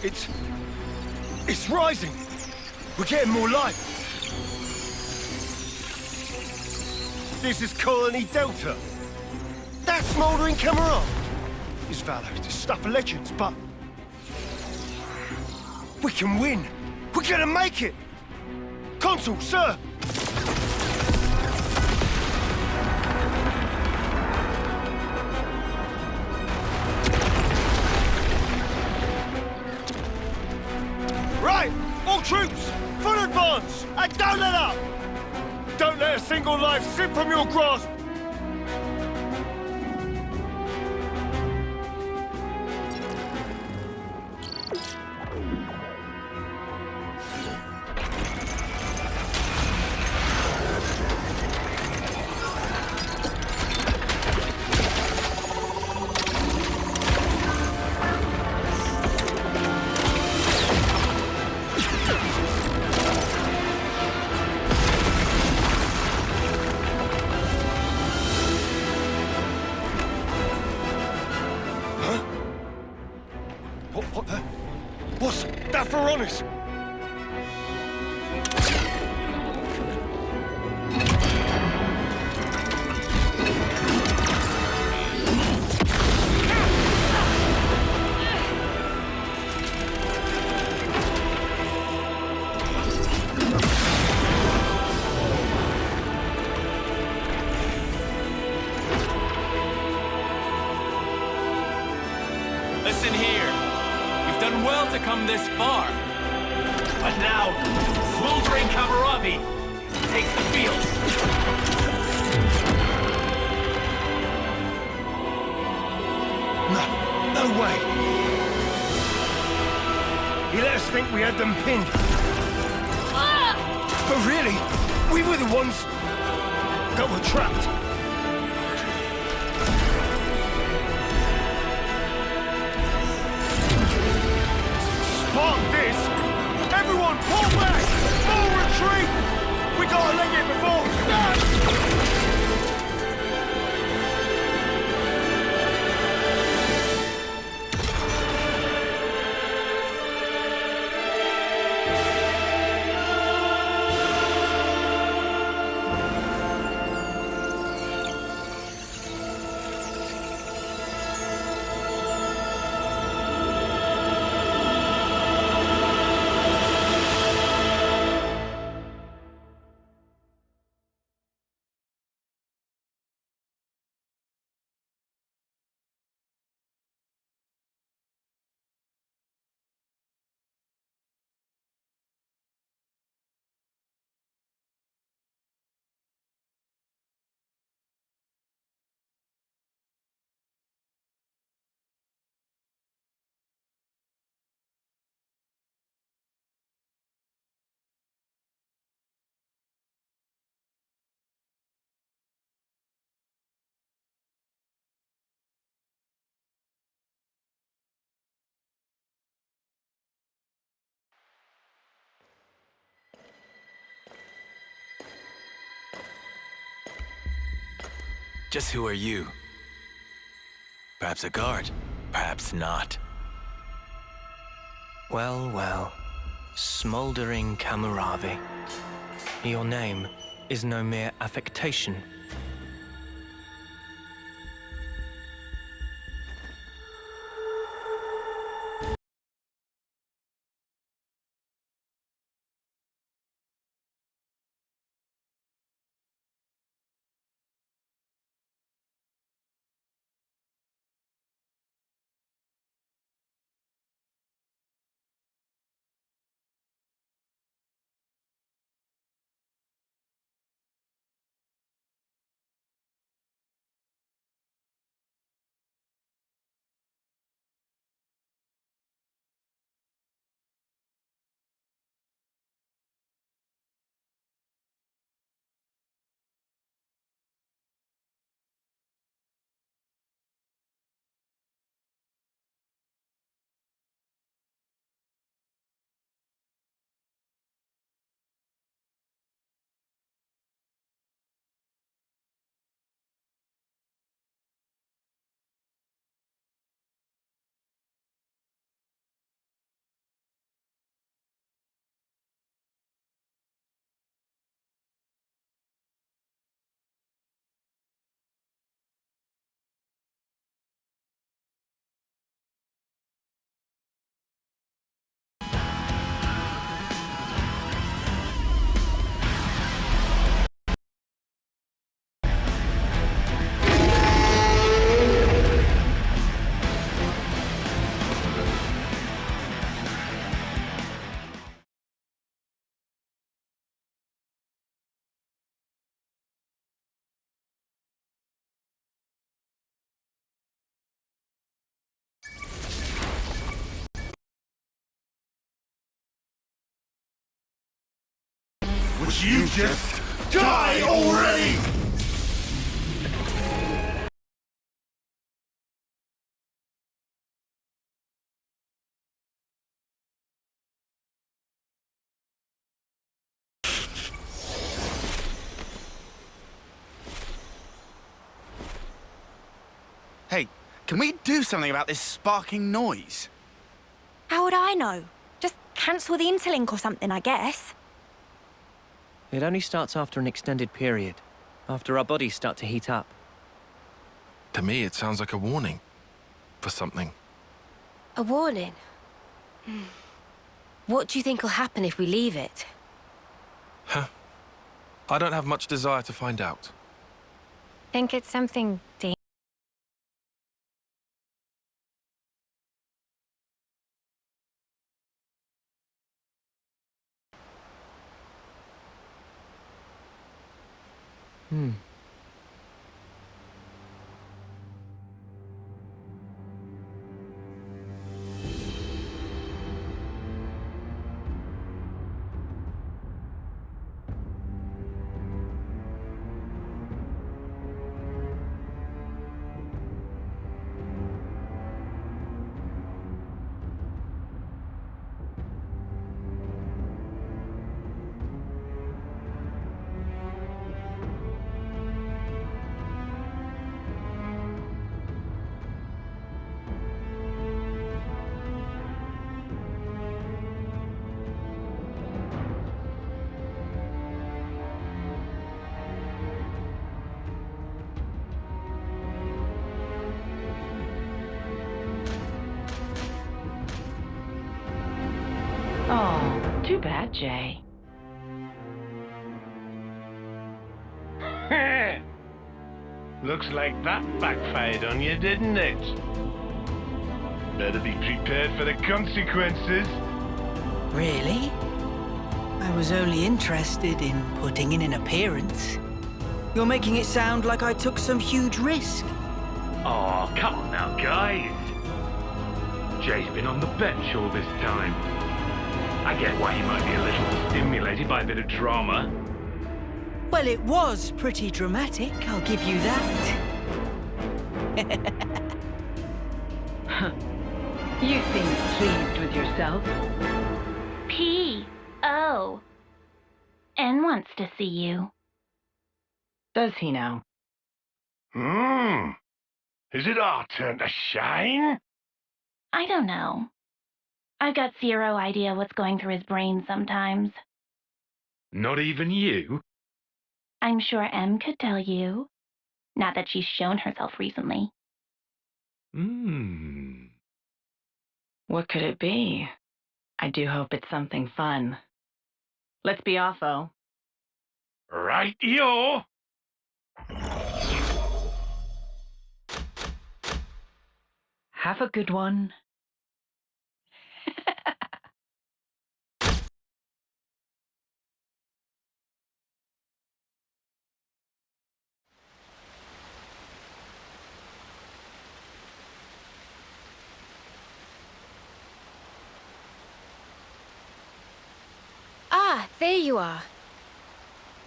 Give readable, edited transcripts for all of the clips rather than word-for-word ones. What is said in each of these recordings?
It's rising. We're getting more light. This is Colony Delta. That smouldering camera is valor, it's stuff of legends, but we can win. We're gonna make it. Consul, sir. Right, all troops, full advance, and don't let up. Don't let a single life slip from your grasp. What's that for honest? Listen here. You've done well to come this far. But now, smoldering Kamaravi takes the field. No way. He let us think we had them pinned. But really, we were the ones that were trapped. Spark this! Everyone pull back! Full retreat! We gotta leg it before... Just who are you? Perhaps a guard, perhaps not. Well, well. Smoldering Kamaravi. Your name is no mere affectation. Would you just die already? Hey, can we do something about this sparking noise? How would I know? Just cancel the interlink or something, I guess. It only starts after an extended period, after our bodies start to heat up. To me, it sounds like a warning for something. A warning? What do you think will happen if we leave it? I don't have much desire to find out. Think it's something dangerous? Oh, too bad, Jay. Looks like that backfired on you, didn't it? Better be prepared for the consequences. Really? I was only interested in putting in an appearance. You're making it sound like I took some huge risk. Oh, come on now, guys. Jay's been on the bench all this time. I get why he might be a little stimulated by a bit of drama. Well, it was pretty dramatic, I'll give you that. You seem pleased with yourself. P.O. N wants to see you. Does he now? Is it our turn to shine? I don't know. I've got zero idea what's going through his brain sometimes. Not even you? I'm sure M could tell you. Not that she's shown herself recently. What could it be? I do hope it's something fun. Let's be off-o. Right-yo! Have a good one. Ah, there you are.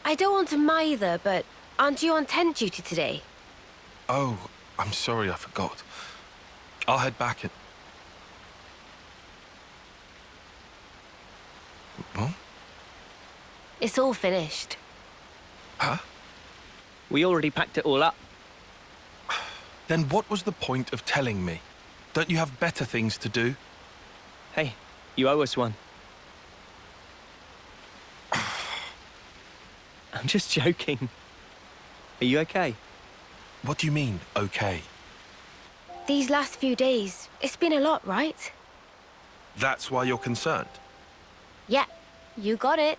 I don't want to mither, but aren't you on tent duty today? Oh, I'm sorry, I forgot. I'll head back and... What? It's all finished. Huh? We already packed it all up. Then what was the point of telling me? Don't you have better things to do? Hey, you owe us one. I'm just joking. Are you okay? What do you mean, okay? These last few days, it's been a lot, right? That's why you're concerned? Yeah, you got it.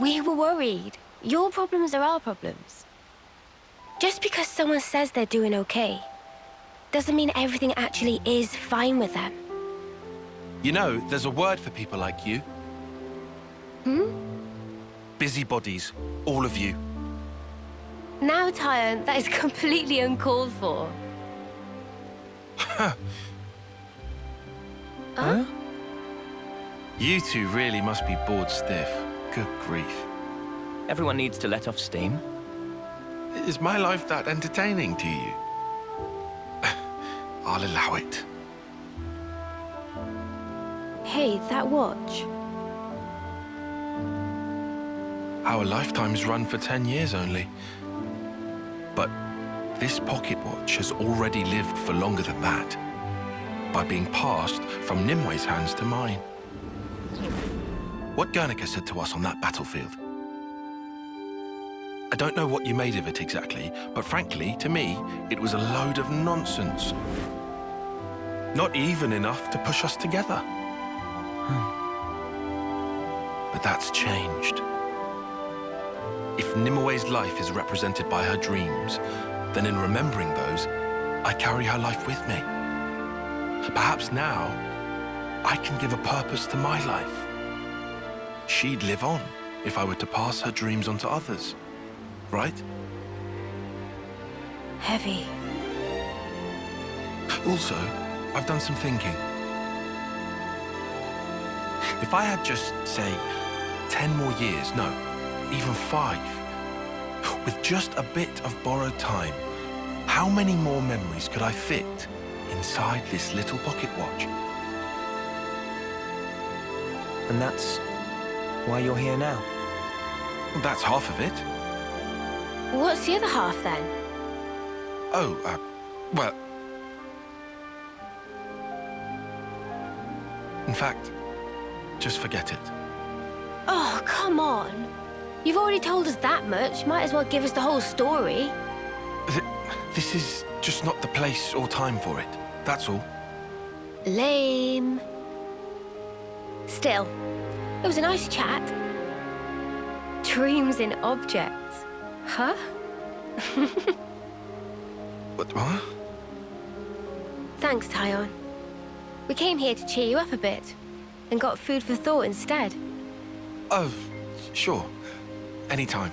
We were worried. Your problems are our problems. Just because someone says they're doing okay, doesn't mean everything actually is fine with them. You know, there's a word for people like you. Busybodies, all of you. Now, Tyan, that is completely uncalled for. Huh? You two really must be bored stiff. Good grief. Everyone needs to let off steam. Is my life that entertaining to you? I'll allow it. Hey, that watch. Our lifetimes run for 10 years only. But this pocket watch has already lived for longer than that, by being passed from Nimwe's hands to mine. What Guernica said to us on that battlefield. I don't know what you made of it exactly, but frankly, to me, it was a load of nonsense. Not even enough to push us together. But that's changed. If Nimwe's life is represented by her dreams, then in remembering those, I carry her life with me. Perhaps now, I can give a purpose to my life. She'd live on if I were to pass her dreams on to others, right? Heavy. Also, I've done some thinking. If I had just, say, 10 more years, no, even 5, with just a bit of borrowed time, how many more memories could I fit inside this little pocket watch? And that's why you're here now. Well, that's half of it. What's the other half then? Oh, well... In fact, just forget it. Oh, come on. You've already told us that much. Might as well give us the whole story. This is just not the place or time for it. That's all. Lame. Still, it was a nice chat. Dreams in objects. Huh? What? Thanks, Tyon. We came here to cheer you up a bit, and got food for thought instead. Oh, sure. Anytime.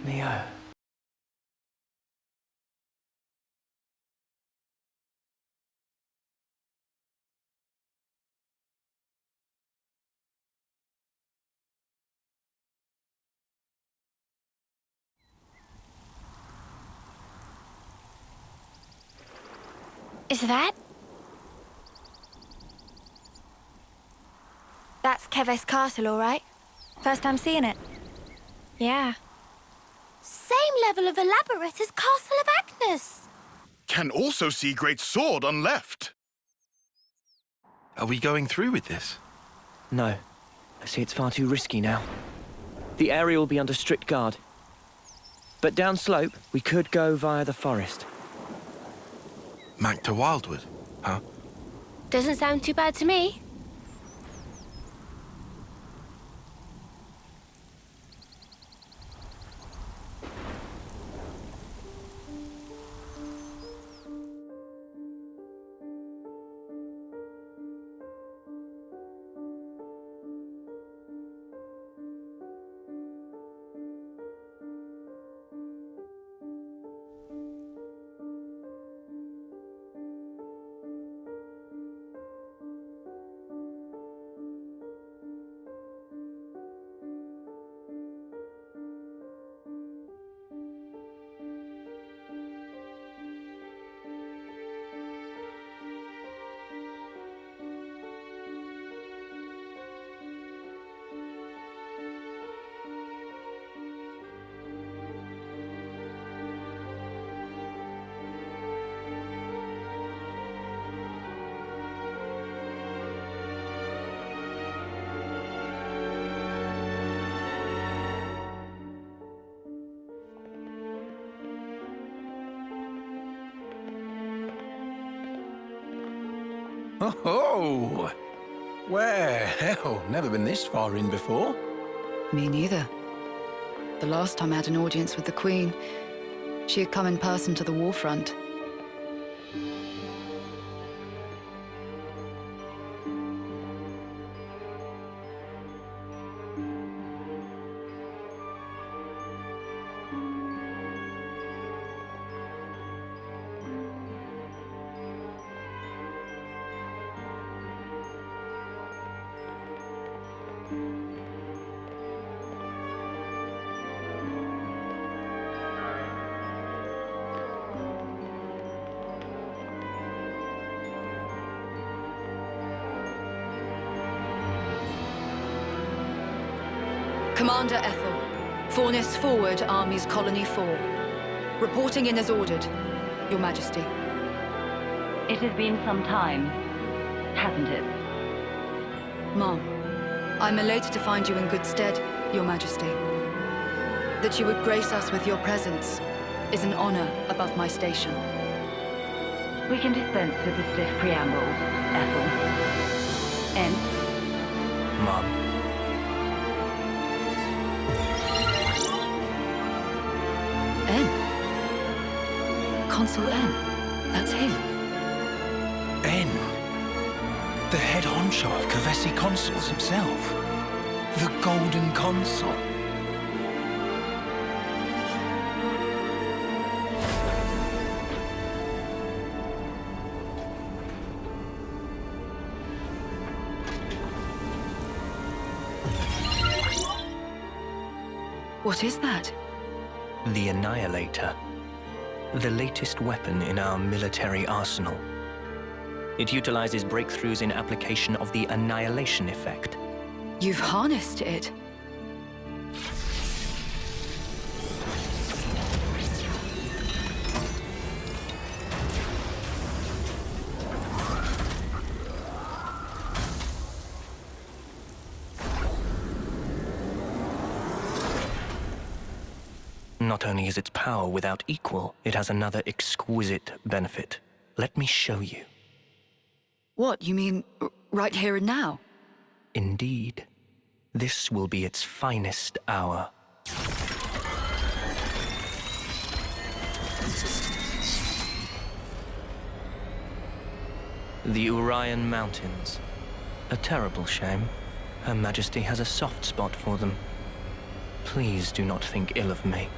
Neo. Is that? That's Keves Castle, all right? First time seeing it. Yeah. Same level of elaborate as Castle of Agnes. Can also see great sword on left. Are we going through with this? No. I see it's far too risky now. The area will be under strict guard. But downslope, we could go via the forest. Mac to Wildwood, huh? Doesn't sound too bad to me. Oh! Well, never been this far in before. Me neither. The last time I had an audience with the Queen, she had come in person to the warfront. Commander Ethel. Fornis forward, Armies Colony 4. Reporting in as ordered, Your Majesty. It has been some time, hasn't it? Ma'am, I'm elated to find you in good stead, Your Majesty. That you would grace us with your presence is an honor above my station. We can dispense with the stiff preambles, Ethel. And Mom. N. Consul N. That's him. N. The head honcho of Kavesi Consuls himself. The Golden Consul. What is that? The Annihilator. The latest weapon in our military arsenal. It utilizes breakthroughs in application of the annihilation effect. You've harnessed it. Not only is its power without equal, it has another exquisite benefit. Let me show you. What, you mean right here and now? Indeed. This will be its finest hour. The Urian Mountains. A terrible shame. Her Majesty has a soft spot for them. Please do not think ill of me.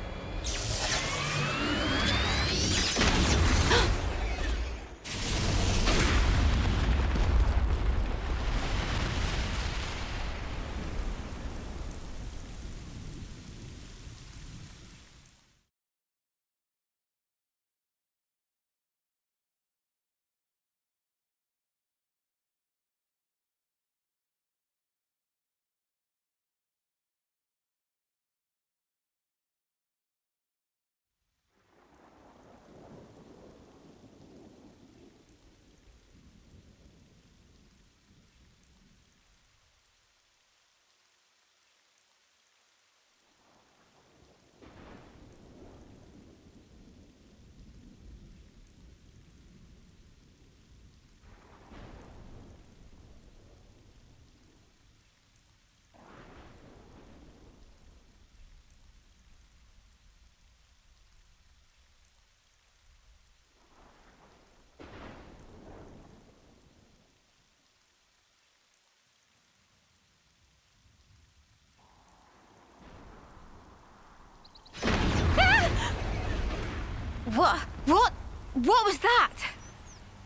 What was that?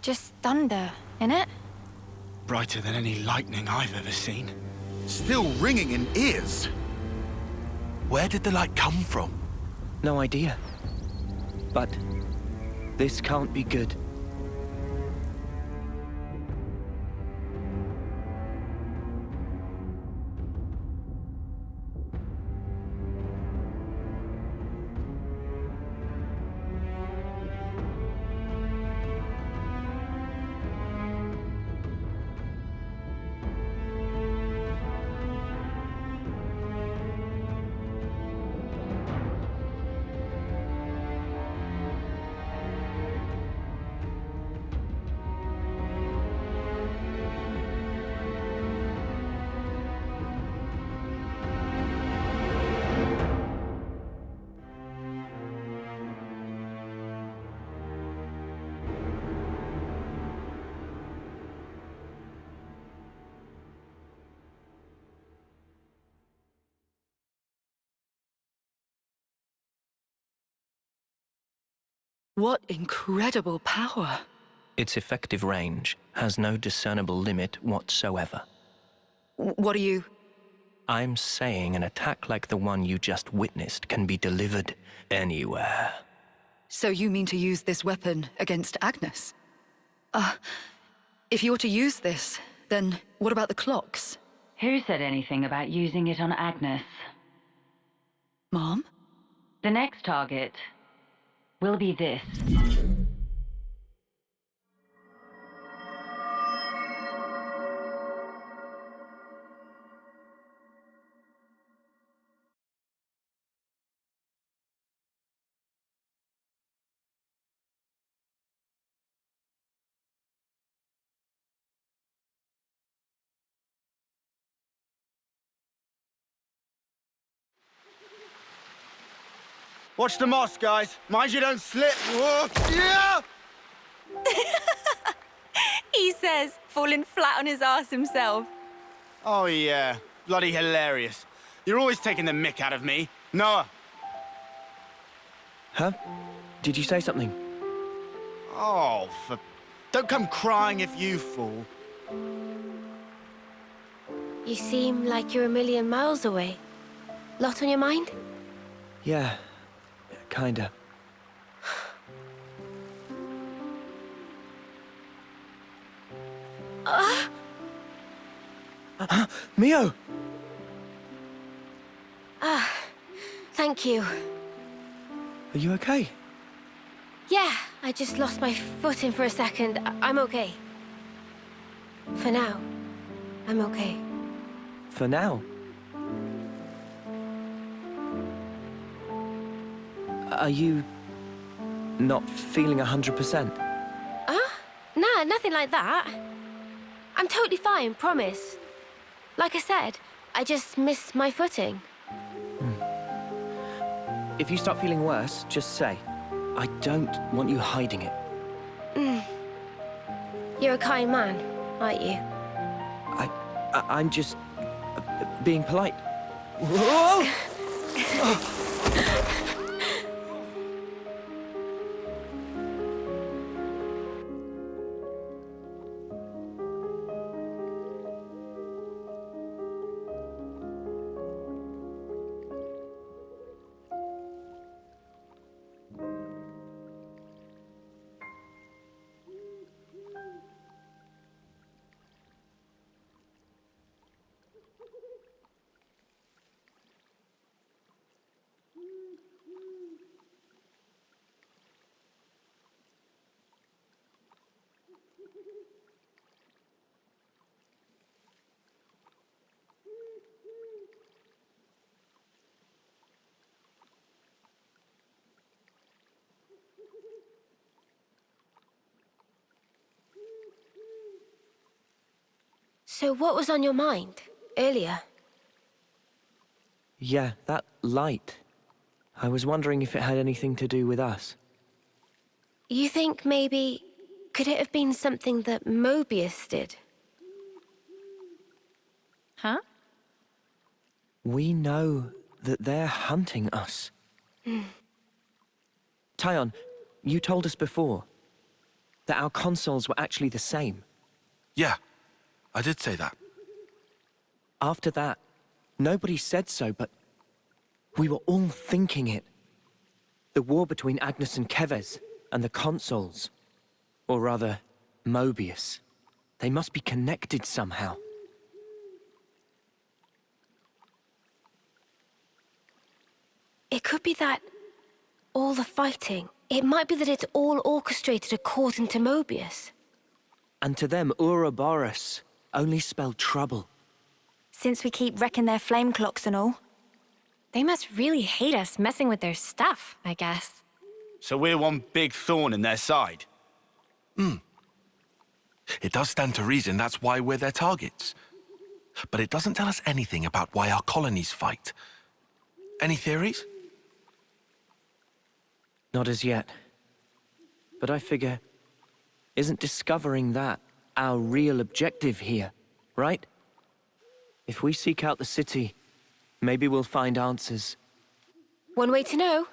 Just thunder, innit? Brighter than any lightning I've ever seen. Still ringing in ears. Where did the light come from? No idea. But this can't be good. What incredible power. Its effective range has no discernible limit whatsoever. What are you... I'm saying an attack like the one you just witnessed can be delivered anywhere. So you mean to use this weapon against Agnes? If you're to use this, then what about the clocks? Who said anything about using it on Agnes? Mom? The next target will be this. Watch the moss, guys. Mind you don't slip. Whoa. Yeah! He says, falling flat on his ass himself. Oh, yeah. Bloody hilarious. You're always taking the mick out of me. Noah. Huh? Did you say something? Oh, don't come crying if you fall. You seem like you're a million miles away. Lot on your mind? Yeah, kinda. Mio! Thank you. Are you okay? Yeah, I just lost my footing for a second. I'm okay. For now, I'm okay. For now? Are you not feeling 100%? Nah, nothing like that. I'm totally fine, promise. Like I said, I just missed my footing. If you start feeling worse, just say. I don't want you hiding it. You're a kind man, aren't you? I'm just being polite. Whoa! So what was on your mind earlier? Yeah, that light. I was wondering if it had anything to do with us. You think maybe... could it have been something that Mobius did? Huh? We know that they're hunting us. Tyon, you told us before that our consoles were actually the same. Yeah, I did say that. After that, nobody said so, but we were all thinking it. The war between Agnes and Kevez and the consoles. Or rather, Mobius. They must be connected somehow. It could be that... all the fighting. It might be that it's all orchestrated according to Mobius. And to them, Ouroboros only spelled trouble. Since we keep wrecking their flame clocks and all. They must really hate us messing with their stuff, I guess. So we're one big thorn in their side? It does stand to reason that's why we're their targets. But it doesn't tell us anything about why our colonies fight. Any theories? Not as yet. But I figure, isn't discovering that our real objective here, right? If we seek out the city, maybe we'll find answers. One way to know.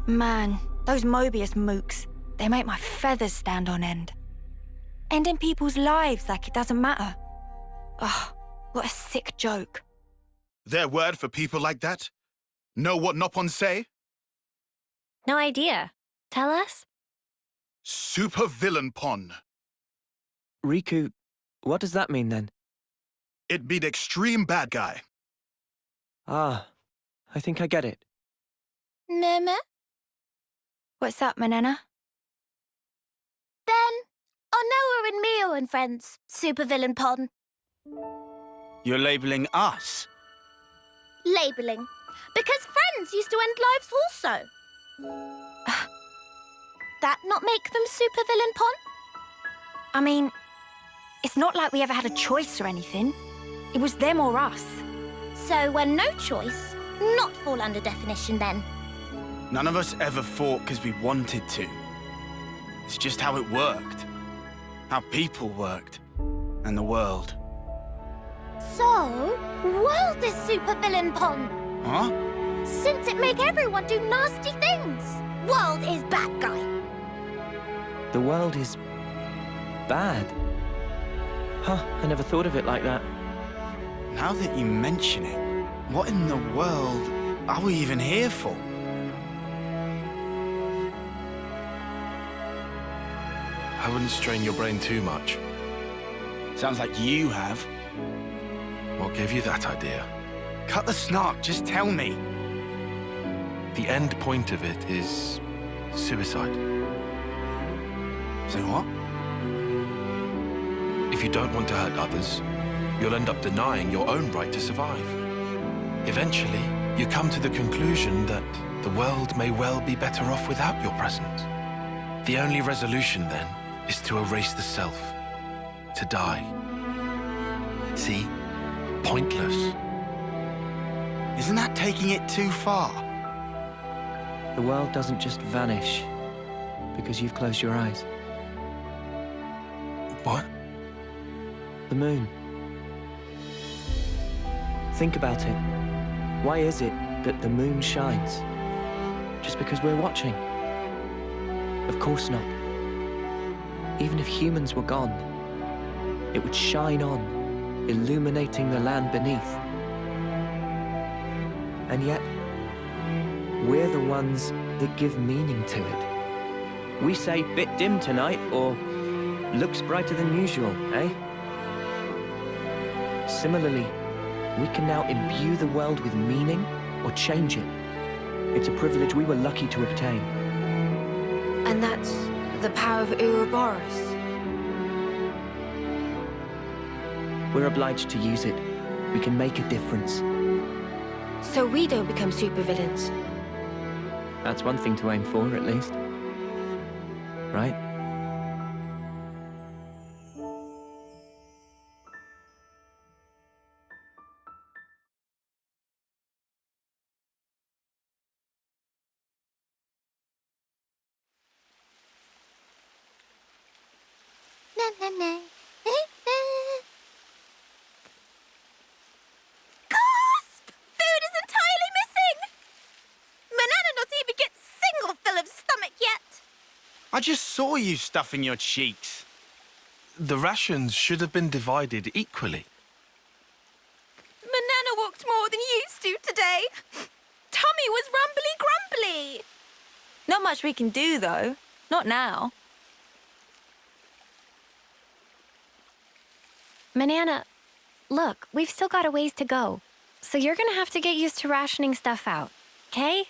Man, those Mobius mooks, they make my feathers stand on end. Ending people's lives like it doesn't matter. Ugh, what a sick joke. Their word for people like that? Know what Nopon say? No idea. Tell us? Super villain pon. Riku, what does that mean then? It be the extreme bad guy. Ah, I think I get it. Meme? What's up, Manana? Then, Onoa and Mio and friends, supervillain pon. You're labeling us? Labelling. Because friends used to end lives also. That not make them supervillain pon? I mean, it's not like we ever had a choice or anything. It was them or us. So when no choice, not fall under definition then. None of us ever fought because we wanted to. It's just how it worked. How people worked. And the world. So, world is supervillain pon. Huh? Since it make everyone do nasty things. World is bad guy. The world is bad. Huh, I never thought of it like that. Now that you mention it, what in the world are we even here for? I wouldn't strain your brain too much. Sounds like you have. What gave you that idea? Cut the snark, just tell me. The end point of it is suicide. Say what? If you don't want to hurt others, you'll end up denying your own right to survive. Eventually, you come to the conclusion that the world may well be better off without your presence. The only resolution, then, is to erase the self. To die. See? Pointless. Isn't that taking it too far? The world doesn't just vanish because you've closed your eyes. What? The moon. Think about it. Why is it that the moon shines? Just because we're watching? Of course not. Even if humans were gone, it would shine on, illuminating the land beneath. And yet, we're the ones that give meaning to it. We say, bit dim tonight, or looks brighter than usual, eh? Similarly, we can now imbue the world with meaning or change it. It's a privilege we were lucky to obtain. And that's the power of Ouroboros. We're obliged to use it. We can make a difference. So we don't become supervillains. That's one thing to aim for, at least. Right? Na na na. Gasp! Food is entirely missing! Manana not even get single fill of stomach yet. I just saw you stuffing your cheeks. The rations should have been divided equally. Manana walked more than used to today. Tummy was rumbly grumbly. Not much we can do, though. Not now. Manana, look, we've still got a ways to go. So you're gonna have to get used to rationing stuff out, okay?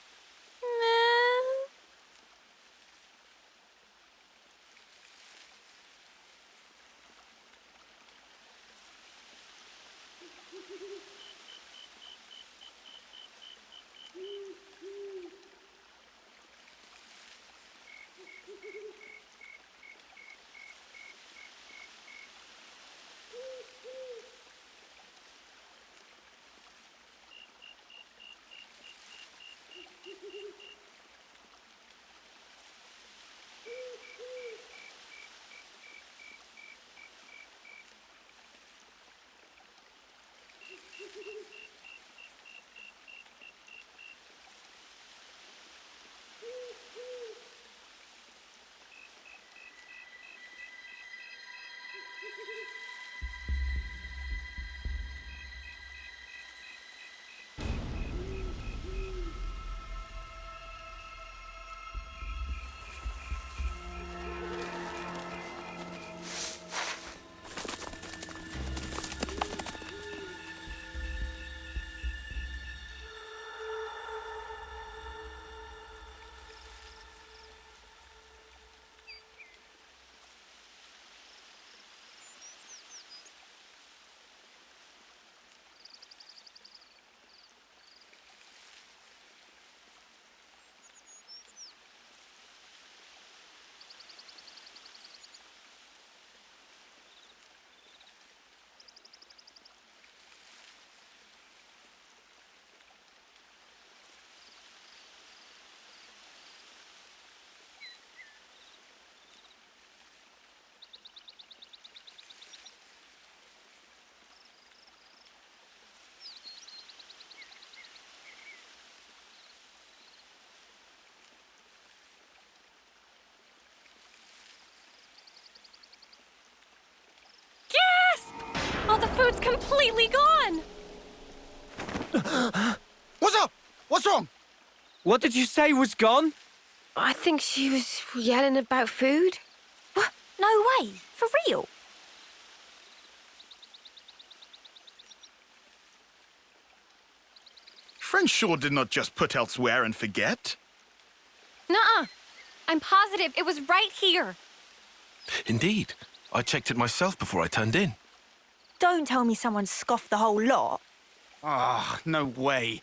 Oh, the food's completely gone! What's up? What's wrong? What did you say was gone? I think she was yelling about food. What? No way. For real? Friend sure did not just put elsewhere and forget. Nuh-uh. I'm positive it was right here. Indeed. I checked it myself before I turned in. Don't tell me someone scoffed the whole lot. Ah, no way.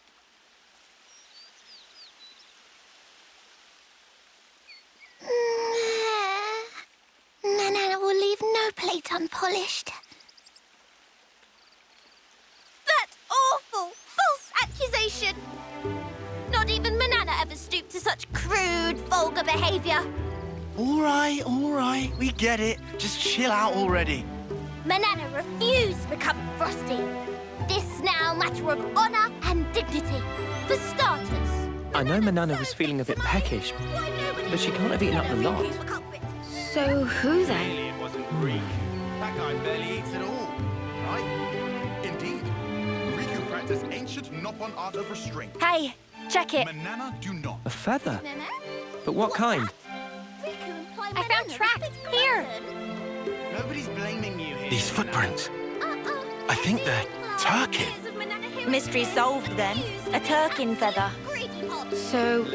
Manana will leave no plate unpolished. That awful, false accusation! Not even Manana ever stooped to such crude, vulgar behavior. All right. We get it. Just chill out already. Manana refused to become Frosty. This now matter of honor and dignity. For starters. I know Manana was feeling a bit peckish, but she can't have eaten up the lot. So who then? Clearly it wasn't Riku. That guy barely eats at all, right? Indeed. Riku practiced ancient Noppon art of restraint. Hey, check it. Manana do not. A feather? But what kind? I found tracks here. Nobody's blaming you here. These footprints. I think they're Turkin. Mystery solved then. A Turkin feather. So,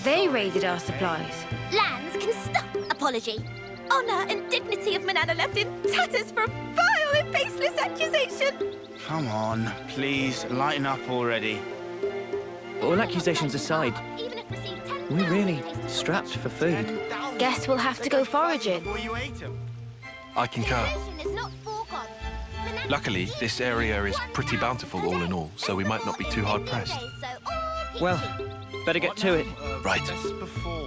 they raided our supplies. Lands can stop apology. Honor and dignity of Manana left in tatters for a vile and baseless accusation. Come on, please, lighten up already. All accusations aside, we're really strapped for food. Guess we'll have to go foraging. I concur. Luckily, this area is pretty bountiful all in all, so we might not be too hard pressed. Well, better get to it. Right.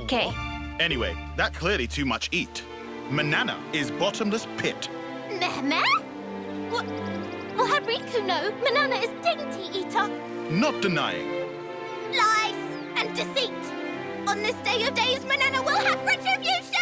Okay. Anyway, that clearly too much eat. Manana is bottomless pit. Meh? What? Well, had Riku know Manana is dainty eater? Not denying. Lies and deceit. On this day of days, Manana will have retribution!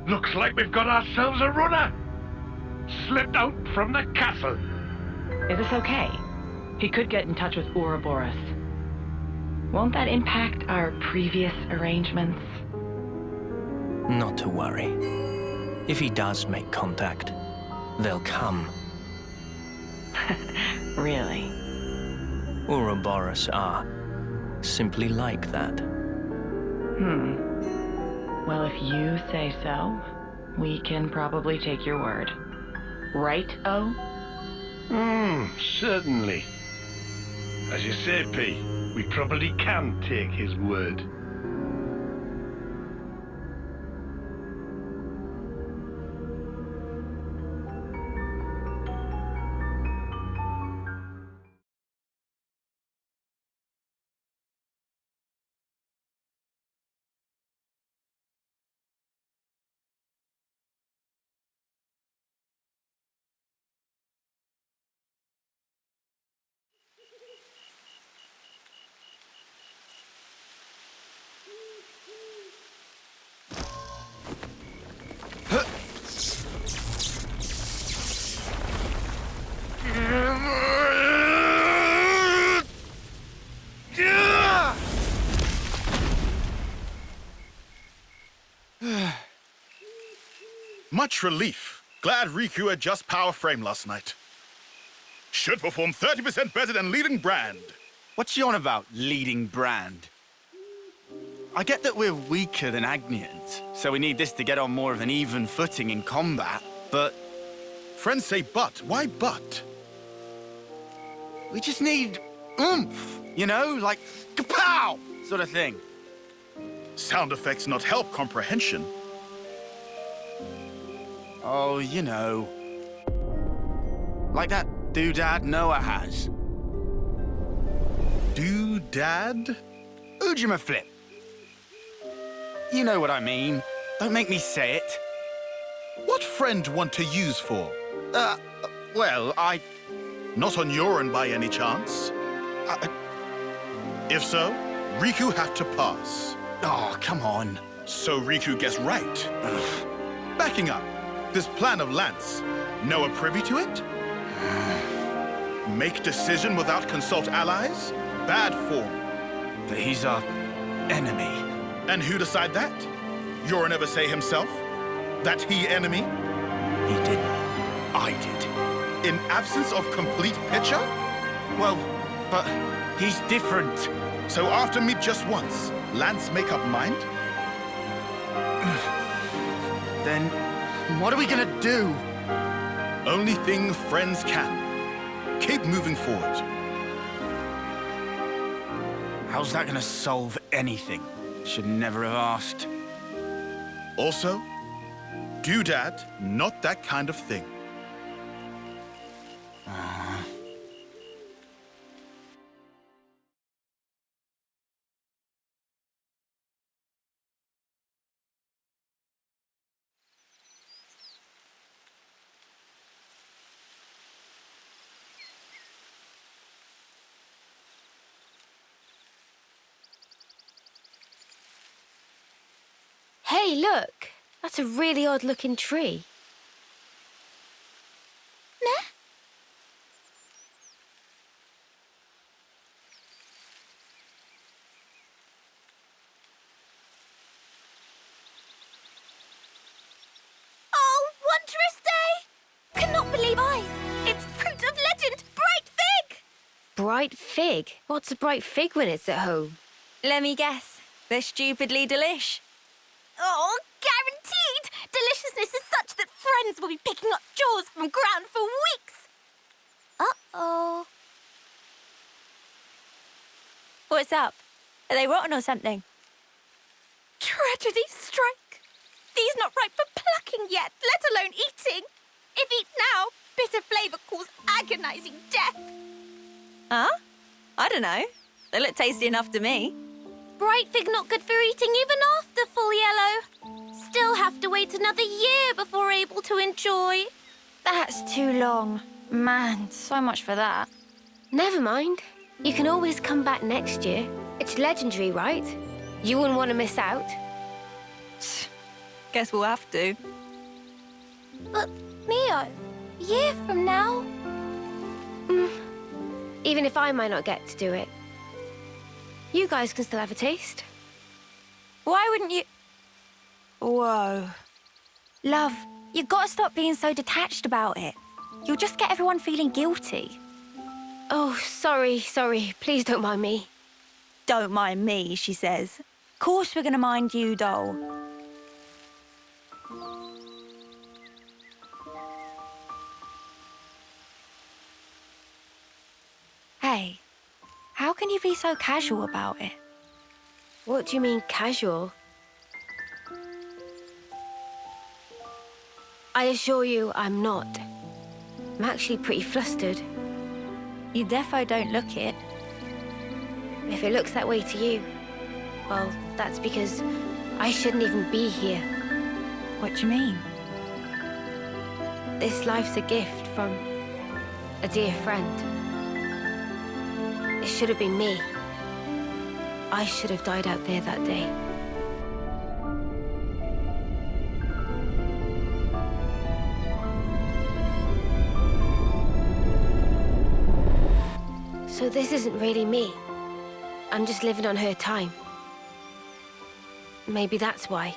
Looks like we've got ourselves a runner. Slipped out from the castle. Is this okay? He could get in touch with Ouroboros. Won't that impact our previous arrangements? Not to worry. If he does make contact, they'll come. Really? Ouroboros are simply like that. Well, if you say so, we can probably take your word. Right, O? Certainly. As you say, P, we probably can take his word. Much relief. Glad Riku adjust power frame last night. Should perform 30% better than leading brand. What's she on about, leading brand? I get that we're weaker than Agnians, so we need this to get on more of an even footing in combat, but... Friends say but. Why but? We just need oomph, you know? Like, kapow! Sort of thing. Sound effects not help comprehension. Oh, you know. Like that doodad Noah has. Doodad? Ujima flip. You know what I mean. Don't make me say it. What friend want to use for? Well, Not on your end by any chance? If so, Riku have to pass. Oh, come on. So Riku guessed right. Backing up, this plan of Lance, Noah privy to it? Make decision without consult allies? Bad form. But he's our enemy. And who decide that? Yoren ever say himself? That he enemy? He didn't. I did. In absence of complete picture? Well, but he's different. So after meet just once, Lance make up mind? Then what are we gonna do? Only thing friends can. Keep moving forward. How's that gonna solve anything? Should never have asked. Also, doodad, not that kind of thing. Hey, look. That's a really odd-looking tree. Meh? Oh, wondrous day! Cannot believe eyes. It's fruit of legend, bright fig! Bright fig? What's a bright fig when it's at home? Let me guess. They're stupidly delish. Oh, guaranteed! Deliciousness is such that friends will be picking up jaws from ground for weeks! Uh-oh. What's up? Are they rotten or something? Tragedy strike. These not ripe for plucking yet, let alone eating. If eat now, bitter flavour cause agonizing death. Huh? I don't know. They look tasty enough to me. Bright fig not good for eating even after full yellow. Still have to wait another year before able to enjoy. That's too long. Man, so much for that. Never mind. You can always come back next year. It's legendary, right? You wouldn't want to miss out. Guess we'll have to. But, Mio, a year from now? Even if I might not get to do it. You guys can still have a taste. Why wouldn't you... Whoa. Love, you gotta stop being so detached about it. You'll just get everyone feeling guilty. Oh, sorry. Please don't mind me. Don't mind me, she says. Course we're gonna mind you, doll. Hey, how can you be so casual about it? What do you mean, casual? I assure you, I'm not. I'm actually pretty flustered. You defo don't look it. If it looks that way to you, well, that's because I shouldn't even be here. What do you mean? This life's a gift from a dear friend. It should have been me. I should have died out there that day. So this isn't really me. I'm just living on her time. Maybe that's why.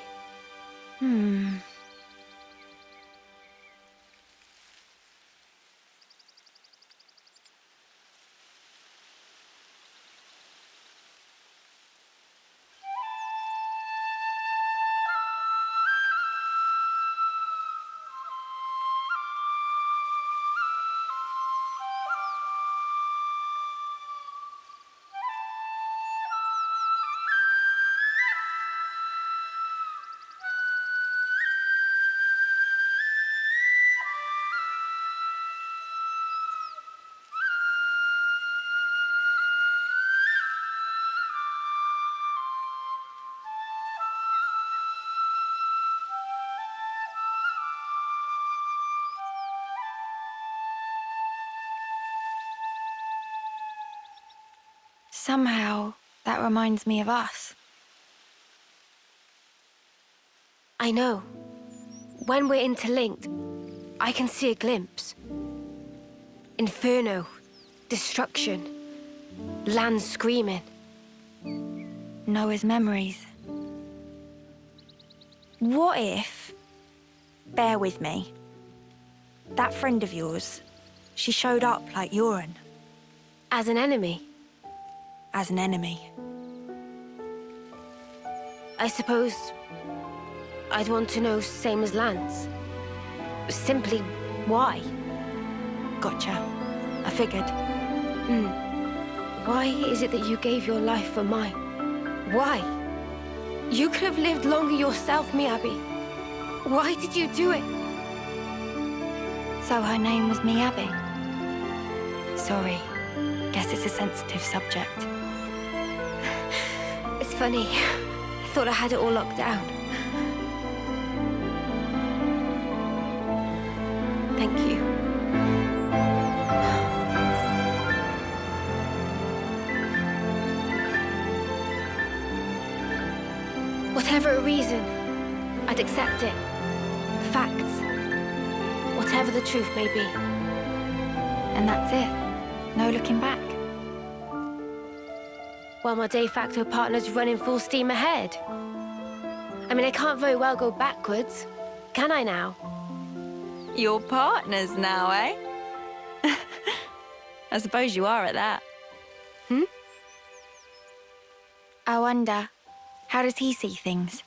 Somehow, that reminds me of us. I know. When we're interlinked, I can see a glimpse. Inferno, destruction, land screaming. Noah's memories. What if... Bear with me. That friend of yours, she showed up like Yoren. As an enemy? As an enemy. I suppose I'd want to know same as Lance. Simply why? Gotcha. I figured. Why is it that you gave your life for mine? Why? You could have lived longer yourself, Miyabi. Why did you do it? So her name was Miyabi? Sorry. Guess it's a sensitive subject. It's funny. I thought I had it all locked down. Thank you. Whatever a reason, I'd accept it. The facts. Whatever the truth may be. And that's it? No looking back? Well, my de facto partner's running full steam ahead. I mean, I can't very well go backwards, can I now? Your partners now, eh? I suppose you are at that. I wonder, how does he see things?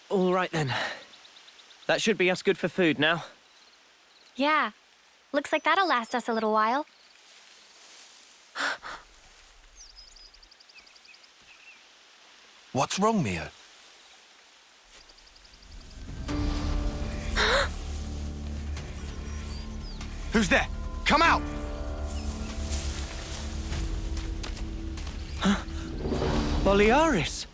All right then. That should be us good for food now. Yeah. Looks like that'll last us a little while. What's wrong, Mio? Who's there? Come out! Boliaris!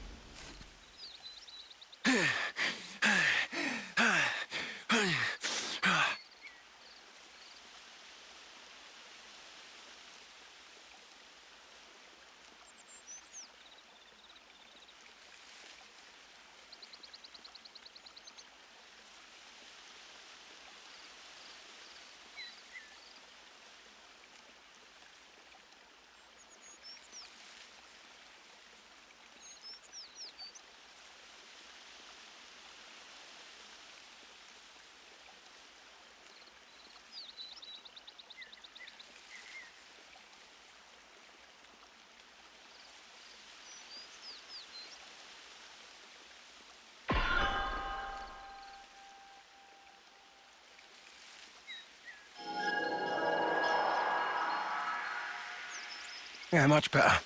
Yeah, much better.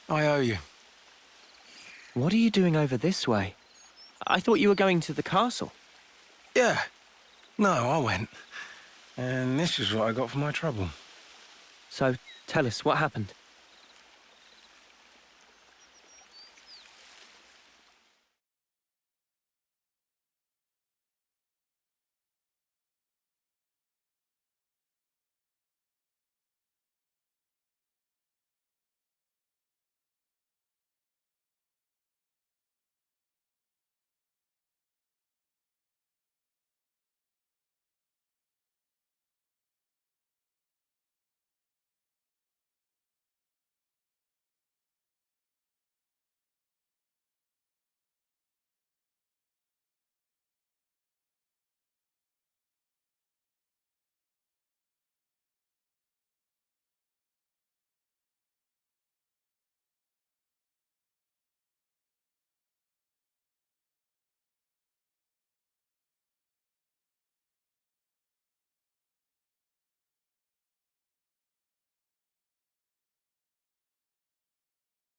I owe you. What are you doing over this way? I thought you were going to the castle. Yeah. No, I went. And this is what I got for my trouble. So, tell us, what happened?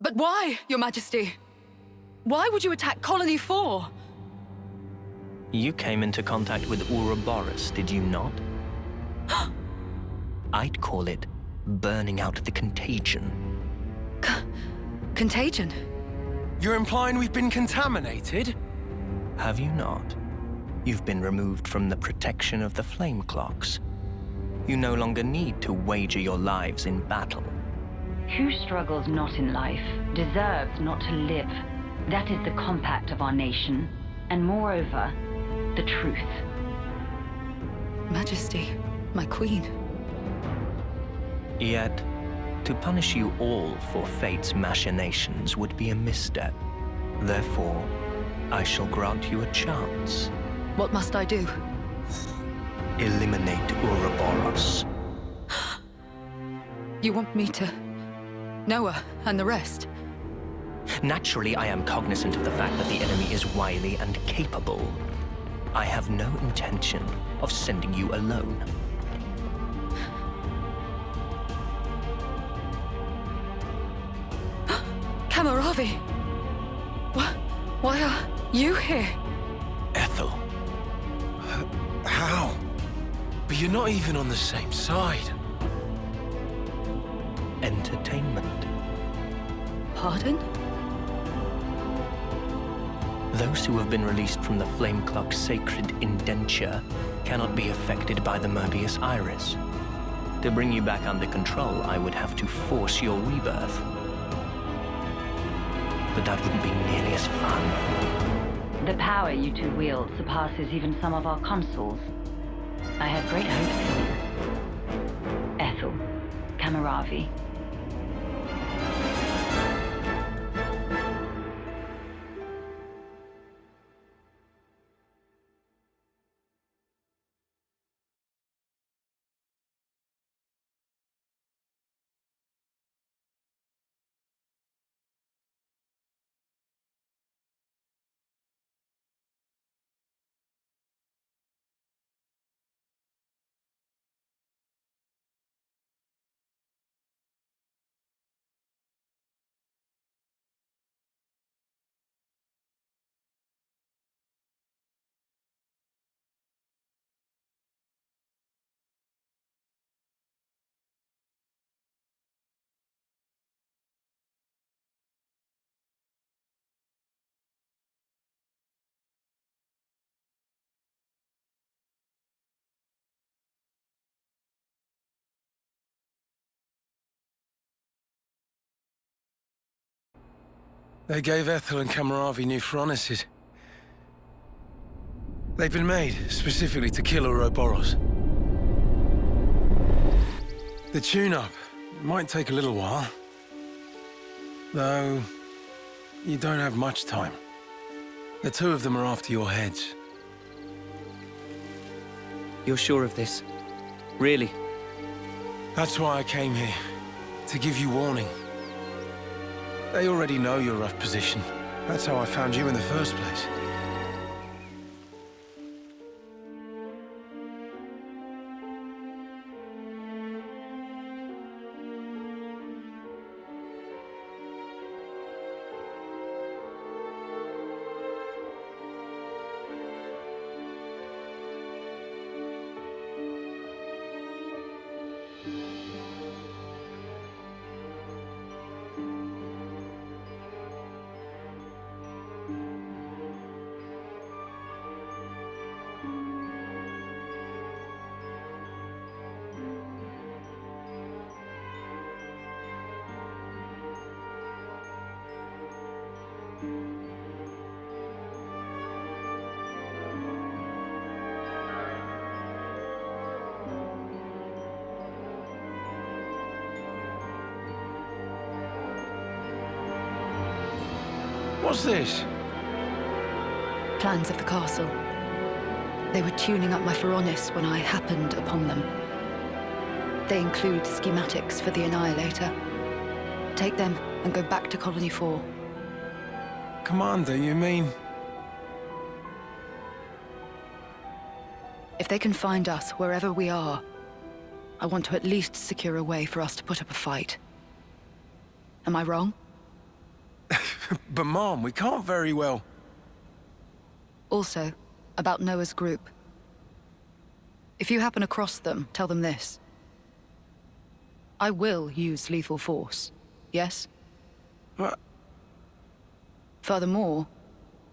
But why, Your Majesty? Why would you attack Colony 4? You came into contact with Ouroboros, did you not? I'd call it burning out the contagion. Contagion. You're implying we've been contaminated? Have you not? You've been removed from the protection of the flame clocks. You no longer need to wager your lives in battle. Who struggles not in life deserves not to live. That is the compact of our nation, and moreover, the truth. Majesty, my queen. Yet, to punish you all for fate's machinations would be a misstep. Therefore, I shall grant you a chance. What must I do? Eliminate Ouroboros. You want me to... Noah and the rest? Naturally, I am cognizant of the fact that the enemy is wily and capable. I have no intention of sending you alone. Kamaravi! Why are you here? Ethel. How? But you're not even on the same side. Entertainment. Pardon? Those who have been released from the Flame Clock's sacred indenture cannot be affected by the Mobius Iris. To bring you back under control, I would have to force your rebirth. But that wouldn't be nearly as fun. The power you two wield surpasses even some of our consuls. I have great hopes for you. Ethel, Kamaravi. They gave Ethel and Kamaravi new furnaces. They've been made specifically to kill Ouroboros. The tune-up might take a little while. Though, you don't have much time. The two of them are after your heads. You're sure of this? Really? That's why I came here. To give you warning. They already know your rough position. That's how I found you in the first place. What's this? Plans of the castle. They were tuning up my Pharaonis when I happened upon them. They include schematics for the annihilator. Take them and go back to Colony 4. Commander, you mean? If they can find us wherever we are, I want to at least secure a way for us to put up a fight. Am I wrong? But Mom, we can't very well... Also, about Noah's group. If you happen across them, tell them this. I will use lethal force, yes? Furthermore,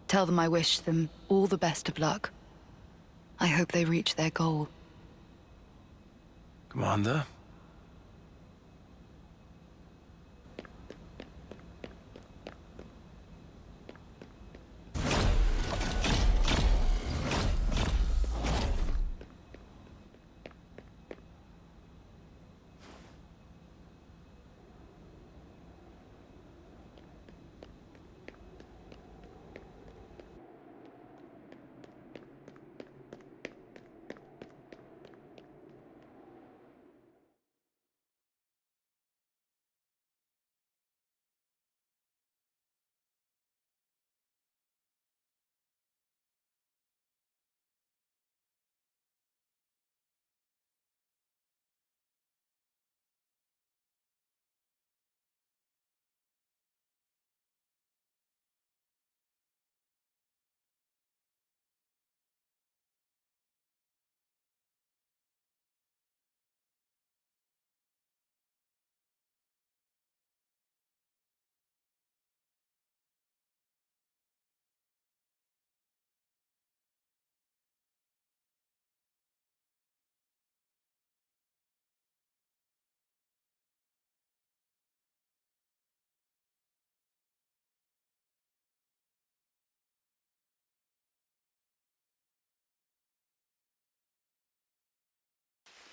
tell them I wish them all the best of luck. I hope they reach their goal. Commander?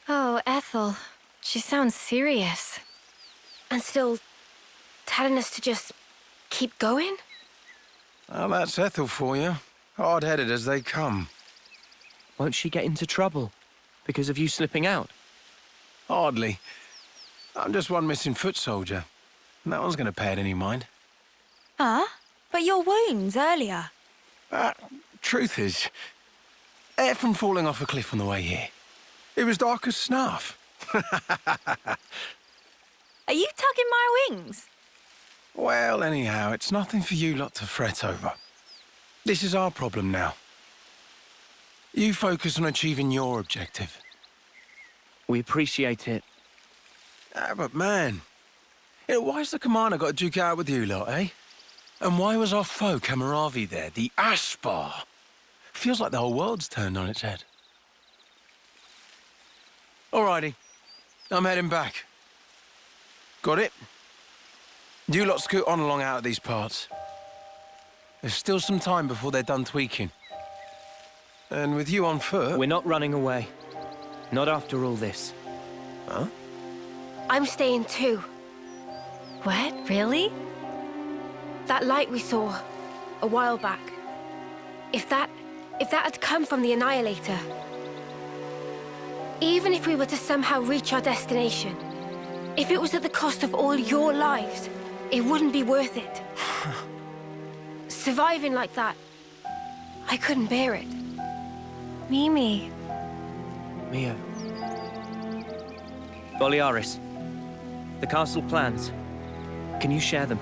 Oh, Ethel. She sounds serious. And still telling us to just keep going? Well, that's Ethel for you. Hard-headed as they come. Won't she get into trouble because of you slipping out? Hardly. I'm just one missing foot soldier. No one's going to pay it any mind. Huh? But your wounds earlier. Truth is, air from falling off a cliff on the way here. It was dark as snuff. Are you tugging my wings? Well, anyhow, it's nothing for you lot to fret over. This is our problem now. You focus on achieving your objective. We appreciate it. But man, why's the commander got to duke it out with you lot, eh? And why was our foe Kamaravi there, the Aspar? Feels like the whole world's turned on its head. Alrighty, I'm heading back. Got it? You lot scoot on along out of these parts. There's still some time before they're done tweaking. And with you on foot... We're not running away. Not after all this. Huh? I'm staying too. What? Really? That light we saw a while back. If that had come from the annihilator, even if we were to somehow reach our destination, if it was at the cost of all your lives, it wouldn't be worth it. Surviving like that, I couldn't bear it. Mimi. Mia. Boliaris. The castle plans. Can you share them?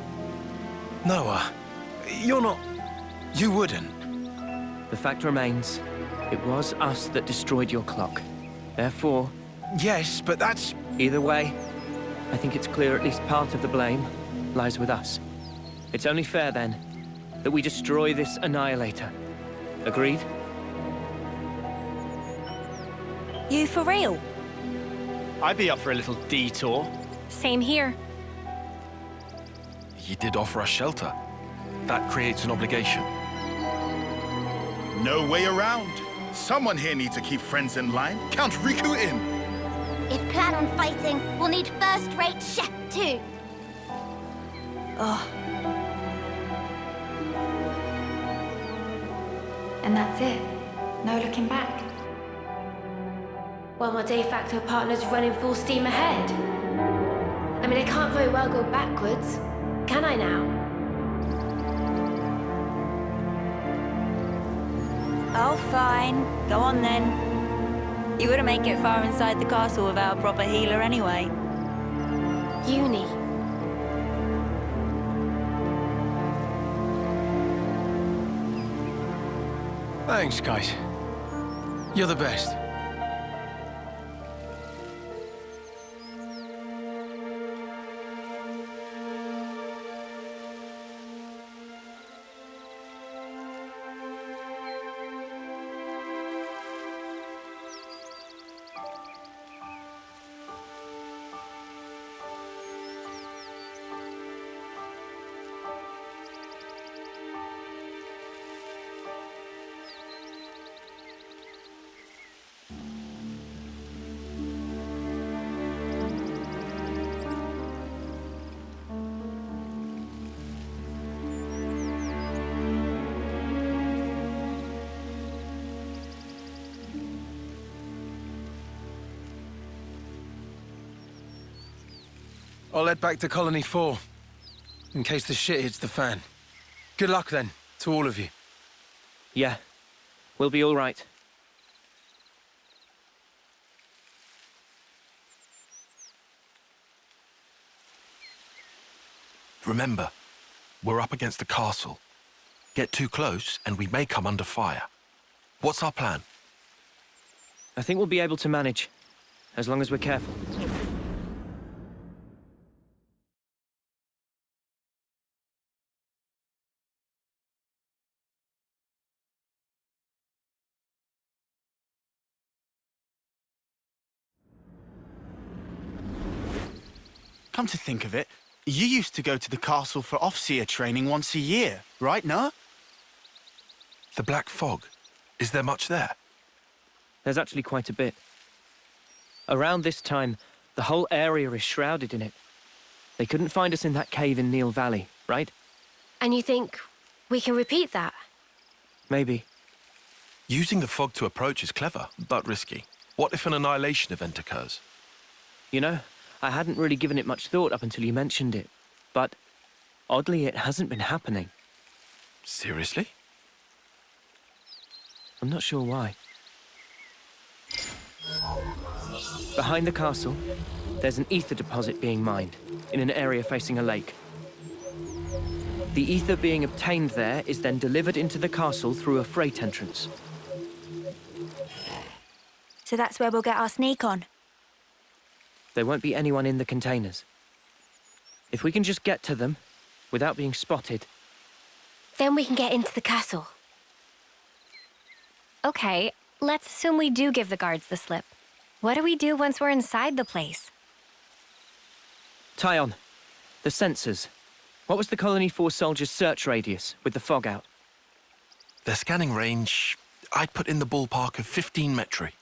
Noah, you're not... You wouldn't. The fact remains, it was us that destroyed your clock. Therefore... Yes, but that's... Either way, I think it's clear at least part of the blame lies with us. It's only fair, then, that we destroy this annihilator. Agreed? You for real? I'd be up for a little detour. Same here. He did offer us shelter. That creates an obligation. No way around. Someone here needs to keep friends in line. Count Riku in. If plan on fighting, we'll need first-rate chef too. Oh. And that's it. No looking back. Well, my de facto partner's running full steam ahead. I mean, I can't very well go backwards, can I now? Oh, fine. Go on then. You wouldn't make it far inside the castle without a proper healer anyway. Uni. Thanks, guys. You're the best. I'll head back to Colony 4, in case the shit hits the fan. Good luck, then, to all of you. Yeah, we'll be all right. Remember, we're up against the castle. Get too close, and we may come under fire. What's our plan? I think we'll be able to manage, as long as we're careful. Come to think of it, you used to go to the castle for Offseer training once a year, right, no? The Black Fog. Is there much there? There's actually quite a bit. Around this time, the whole area is shrouded in it. They couldn't find us in that cave in Neil Valley, right? And you think we can repeat that? Maybe. Using the fog to approach is clever, but risky. What if an annihilation event occurs? You know, I hadn't really given it much thought up until you mentioned it. But, oddly, it hasn't been happening. Seriously? I'm not sure why. Behind the castle, there's an ether deposit being mined, in an area facing a lake. The ether being obtained there is then delivered into the castle through a freight entrance. So that's where we'll get our sneak on. There won't be anyone in the containers. If we can just get to them, without being spotted... Then we can get into the castle. Okay, let's assume we do give the guards the slip. What do we do once we're inside the place? Tyon, the sensors. What was the Colony 4 soldiers' search radius with the fog out? Their scanning range, I'd put in the ballpark of 15 metri.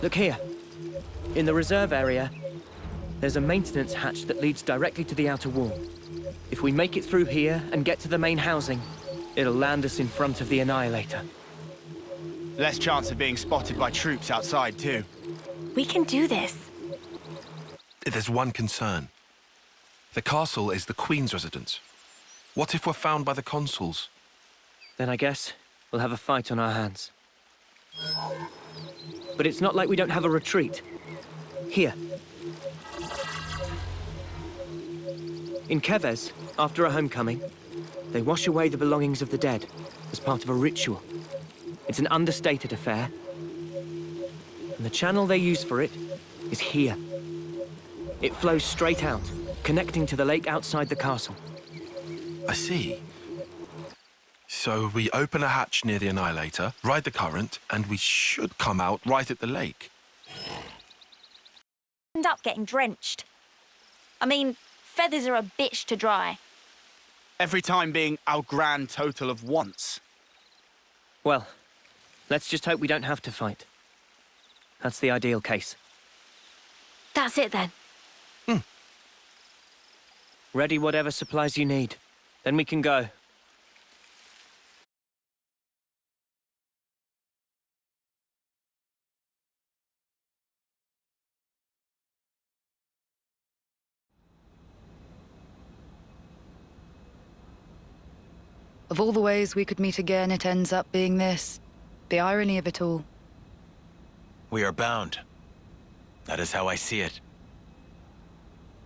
Look here. In the reserve area, there's a maintenance hatch that leads directly to the outer wall. If we make it through here and get to the main housing, it'll land us in front of the annihilator. Less chance of being spotted by troops outside, too. We can do this. There's one concern. The castle is the Queen's residence. What if we're found by the Consuls? Then I guess we'll have a fight on our hands. But it's not like we don't have a retreat. Here. In Keves, after a homecoming, they wash away the belongings of the dead as part of a ritual. It's an understated affair. And the channel they use for it is here. It flows straight out, connecting to the lake outside the castle. I see. So we open a hatch near the annihilator, ride the current, and we should come out right at the lake. End up getting drenched. I mean, feathers are a bitch to dry. Every time being our grand total of once. Well, let's just hope we don't have to fight. That's the ideal case. That's it then. Ready whatever supplies you need. Then we can go. Of all the ways we could meet again, it ends up being this. The irony of it all. We are bound. That is how I see it.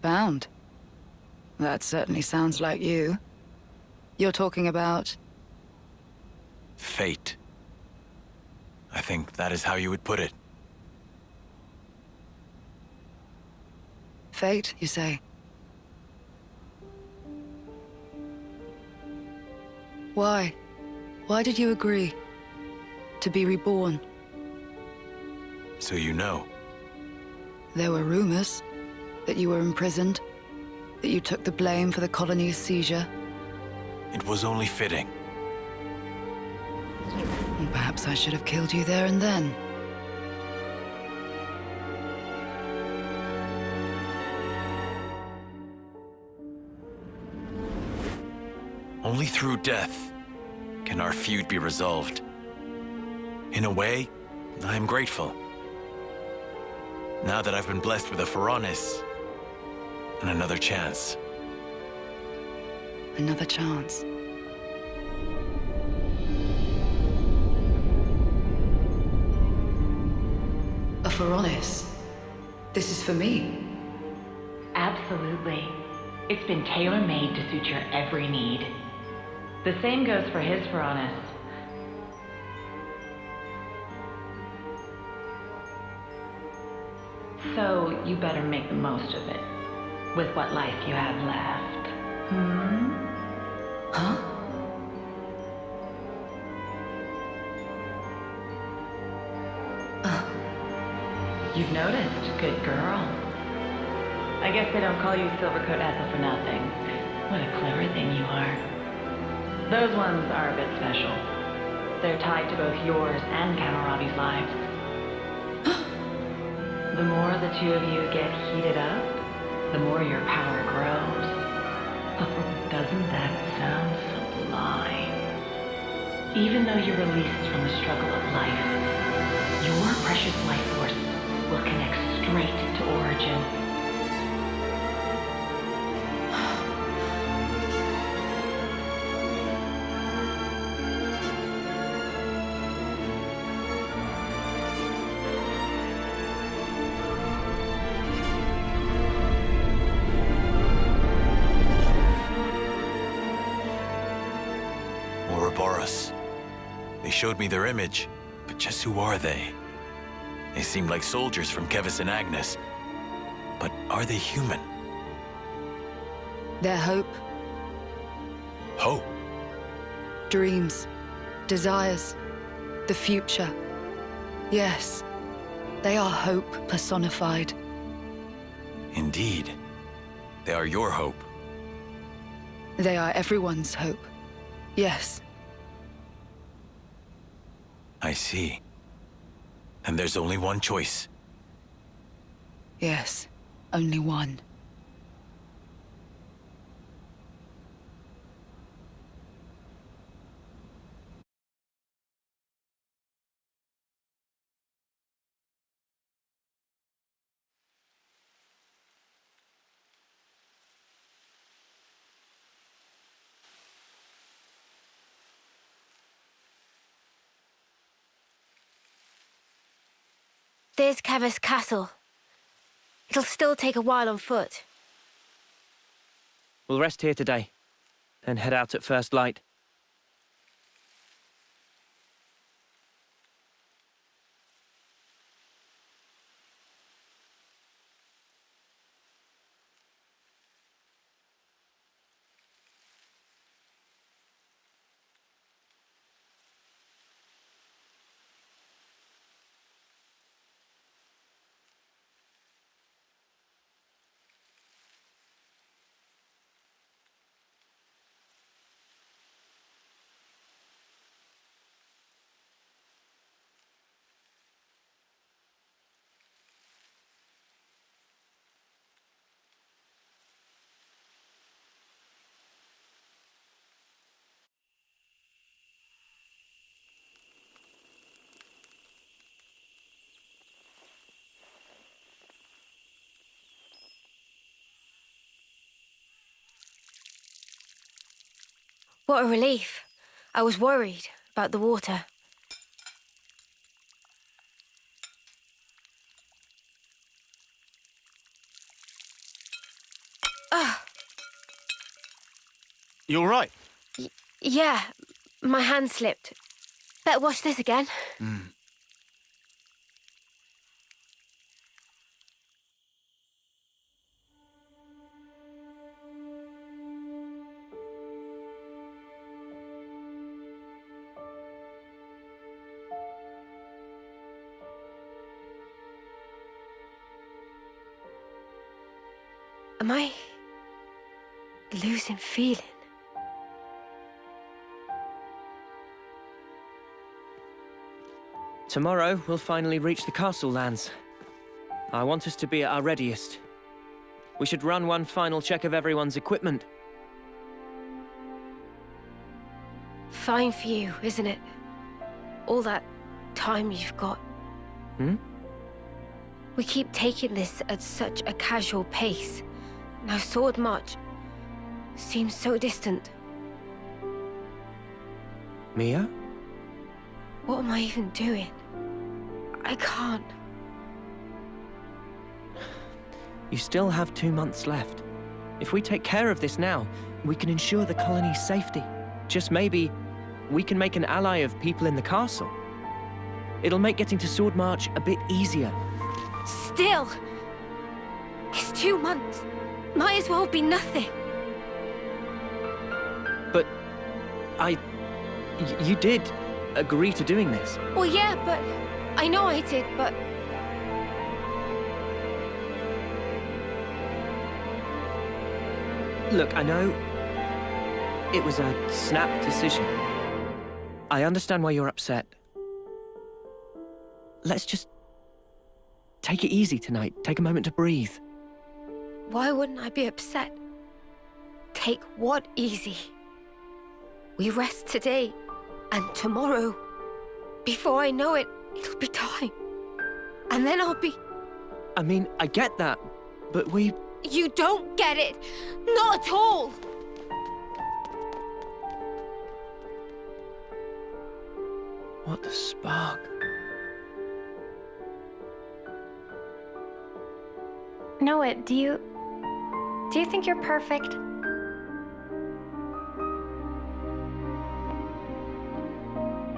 Bound? That certainly sounds like you. You're talking about... Fate. I think that is how you would put it. Fate, you say? Why? Why did you agree? To be reborn? So you know. There were rumors that you were imprisoned, that you took the blame for the colony's seizure. It was only fitting. And perhaps I should have killed you there and then. Only through death can our feud be resolved. In a way, I am grateful. Now that I've been blessed with a Pharaonis and another chance. Another chance. A Pharaonis? This is for me? Absolutely. It's been tailor-made to suit your every need. The same goes for his Pharaonis. So you better make the most of it, with what life you have left. Huh? You've noticed, good girl. I guess they don't call you Silvercoat Ethel for nothing. What a clever thing you are. Those ones are a bit special. They're tied to both yours and Kamaravi's lives. The more the two of you get heated up, the more your power grows. Doesn't that sound sublime? Even though you're released from the struggle of life, your precious life force will connect straight to origin. Ouroboros. They showed me their image, but just who are they? They seemed like soldiers from Kevis and Agnes. But are they human? Their hope, Hope? dreams, desires, the future. Yes, they are hope personified. Indeed. They are your hope. They are everyone's hope. Yes. I see. And there's only one choice. Yes, only one. There's Kevis Castle. It'll still take a while on foot. We'll rest here today, then head out at first light. What a relief. I was worried about the water. Ah, You all right? yeah, my hand slipped. Better wash this again. Am I losing feeling? Tomorrow, we'll finally reach the castle lands. I want us to be at our readiest. We should run one final check of everyone's equipment. Fine for you, isn't it? All that time you've got. We keep taking this at such a casual pace. Now Sword March seems so distant. Mia? What am I even doing? I can't. You still have 2 months left. If we take care of this now, we can ensure the colony's safety. Just maybe, we can make an ally of people in the castle. It'll make getting to Sword March a bit easier. Still! It's 2 months. Might as well be nothing. But... you did agree to doing this. Well, yeah, but... I know I did, but... Look, I know... it was a snap decision. I understand why you're upset. Let's just... take it easy tonight. Take a moment to breathe. Why wouldn't I be upset? Take what easy? We rest today, and tomorrow. Before I know it, it'll be time. And then I'll be... I mean, I get that, but we... You don't get it! Not at all! What the spark? Noah, do you think you're perfect?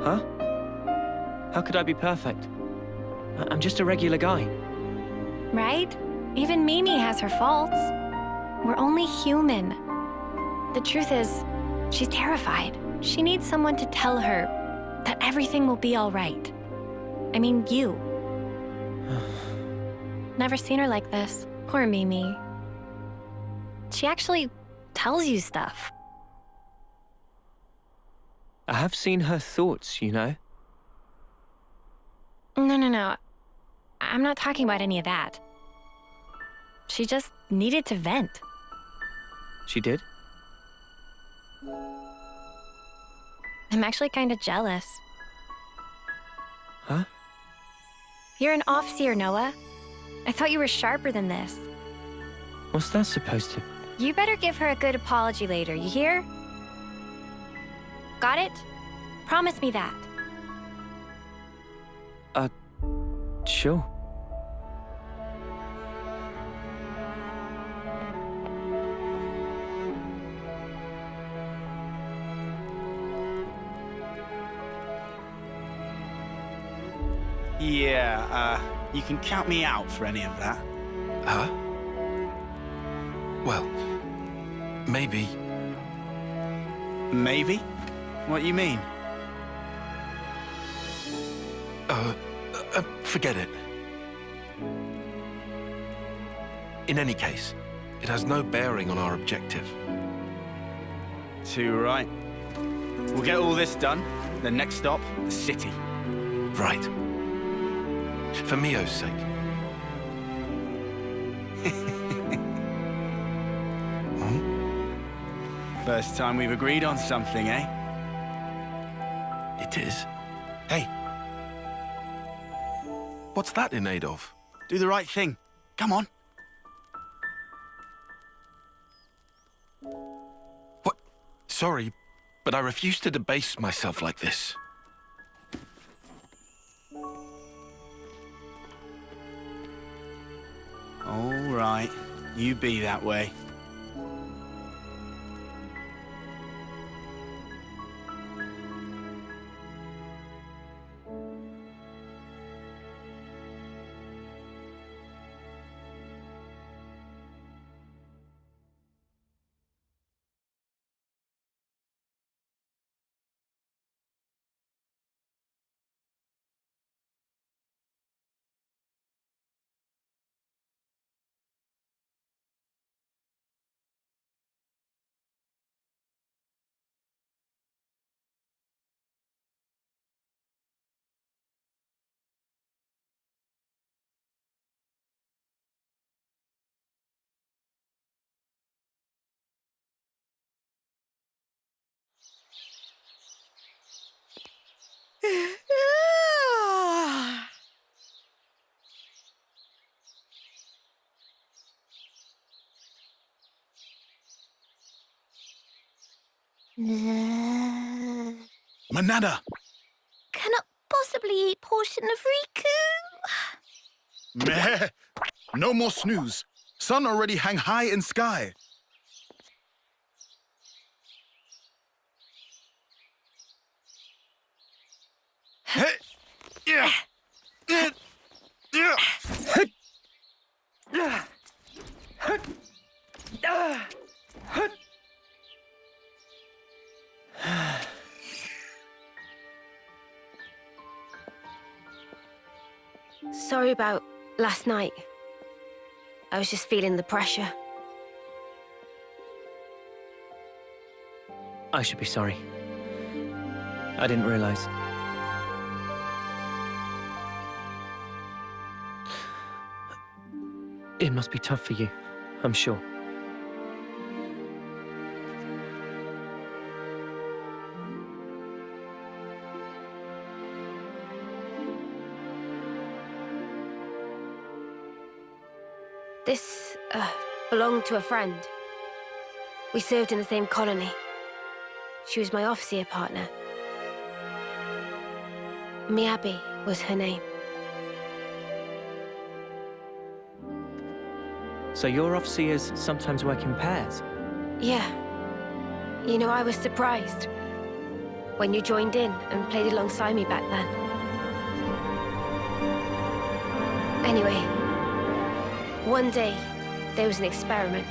Huh? How could I be perfect? I'm just a regular guy. Right? Even Mimi has her faults. We're only human. The truth is, she's terrified. She needs someone to tell her that everything will be all right. I mean, you. Never seen her like this. Poor Mimi. She actually tells you stuff. I have seen her thoughts, you know? No. I'm not talking about any of that. She just needed to vent. She did? I'm actually kind of jealous. Huh? You're an off-seer, Noah. I thought you were sharper than this. What's that supposed to... You better give her a good apology later, you hear? Got it? Promise me that. Sure. Yeah, you can count me out for any of that. Huh? Well, maybe... Maybe? What you mean? Forget it. In any case, it has no bearing on our objective. Too right. We'll get all this done. The next stop, the city. Right. For Mio's sake. First time we've agreed on something, eh? It is. Hey. What's that in aid of? Do the right thing. Come on. What? Sorry, but I refuse to debase myself like this. All right. You be that way. Manana! Cannot possibly eat portion of Riku. Meh! No more snooze. Sun already hang high in sky. Sorry about last night. I was just feeling the pressure. I should be sorry. I didn't realize. It must be tough for you, I'm sure. This, belonged to a friend. We served in the same colony. She was my officer partner. Miyabi was her name. So your officers sometimes work in pairs? Yeah. You know, I was surprised when you joined in and played alongside me back then. Anyway, one day, there was an experiment.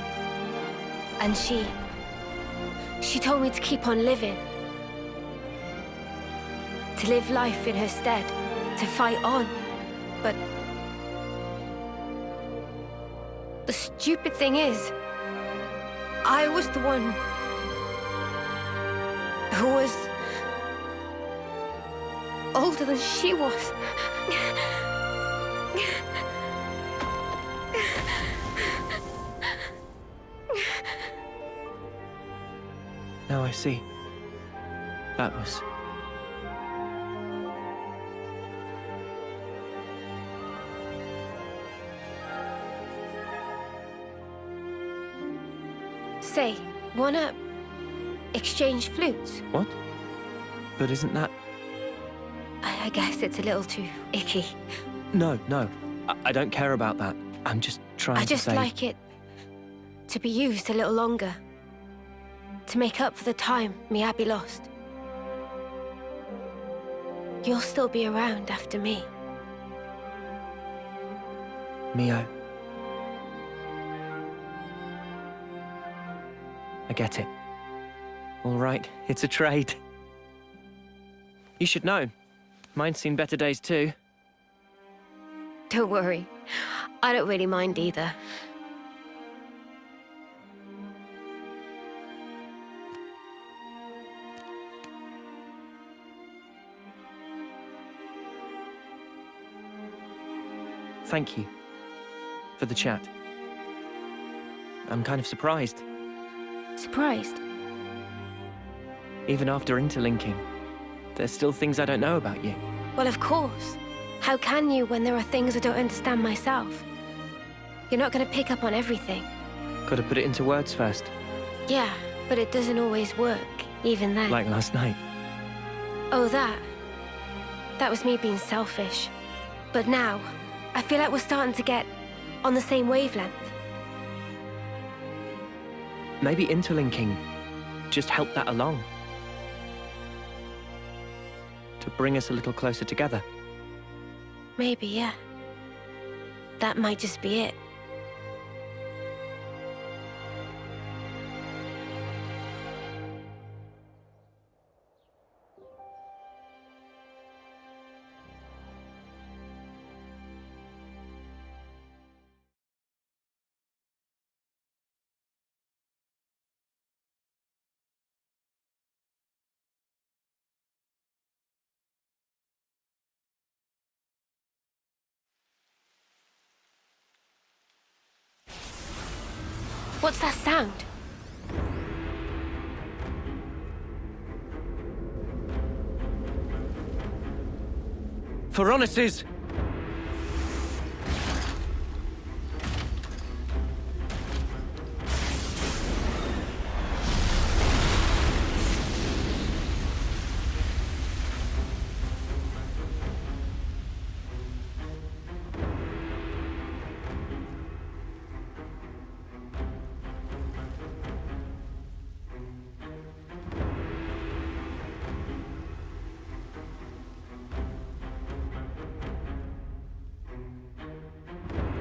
And she told me to keep on living. To live life in her stead. To fight on. But the stupid thing is, I was the one who was older than she was. Now I see. That was... Say, wanna exchange flutes? What? But isn't that... I guess it's a little too icky. No. I don't care about that. I'm just trying to say... I just like it to be used a little longer. To make up for the time Miyabi lost. You'll still be around after me. Mio. I get it. All right, it's a trade. You should know. Mine's seen better days too. Don't worry. I don't really mind either. Thank you for the chat. I'm kind of surprised. Surprised? Even after interlinking, there's still things I don't know about you. Well, of course. How can you when there are things I don't understand myself? You're not going to pick up on everything. Gotta put it into words first. Yeah, but it doesn't always work, even then. Like last night. Oh, that. That was me being selfish. But now, I feel like we're starting to get on the same wavelength. Maybe interlinking just helped that along. To bring us a little closer together. Maybe, yeah. That might just be it. What's that sound? Veronic's!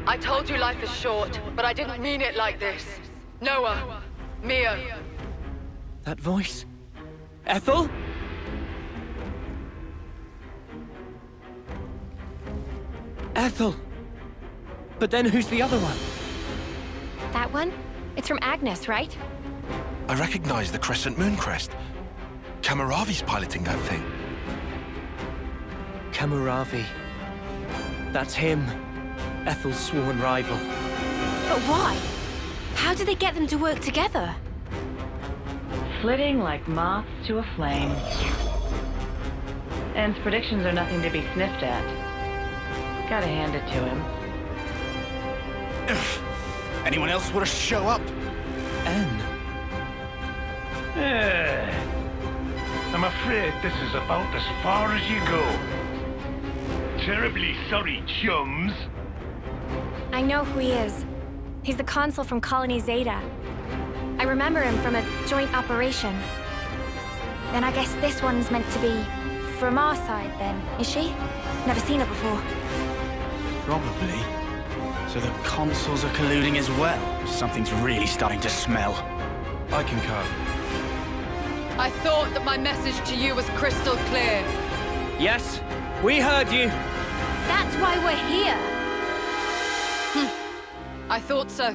I told you life is short, but I didn't mean it like this. Noah, Mia. That voice? Ethel? Ethel! But then who's the other one? That one? It's from Agnes, right? I recognize the crescent moon crest. Kamaravi's piloting that thing. Kamaravi. That's him. Ethel's sworn rival. But why? How did they get them to work together? Flitting like moths to a flame. En's predictions are nothing to be sniffed at. Gotta hand it to him. Anyone else want to show up? En. I'm afraid this is about as far as you go. Terribly sorry, chums. I know who he is. He's the Consul from Colony Zeta. I remember him from a joint operation. Then I guess this one's meant to be from our side then, is she? Never seen her before. Probably. So the consuls are colluding as well. Something's really starting to smell. I concur. I thought that my message to you was crystal clear. Yes, we heard you. That's why we're here. I thought so.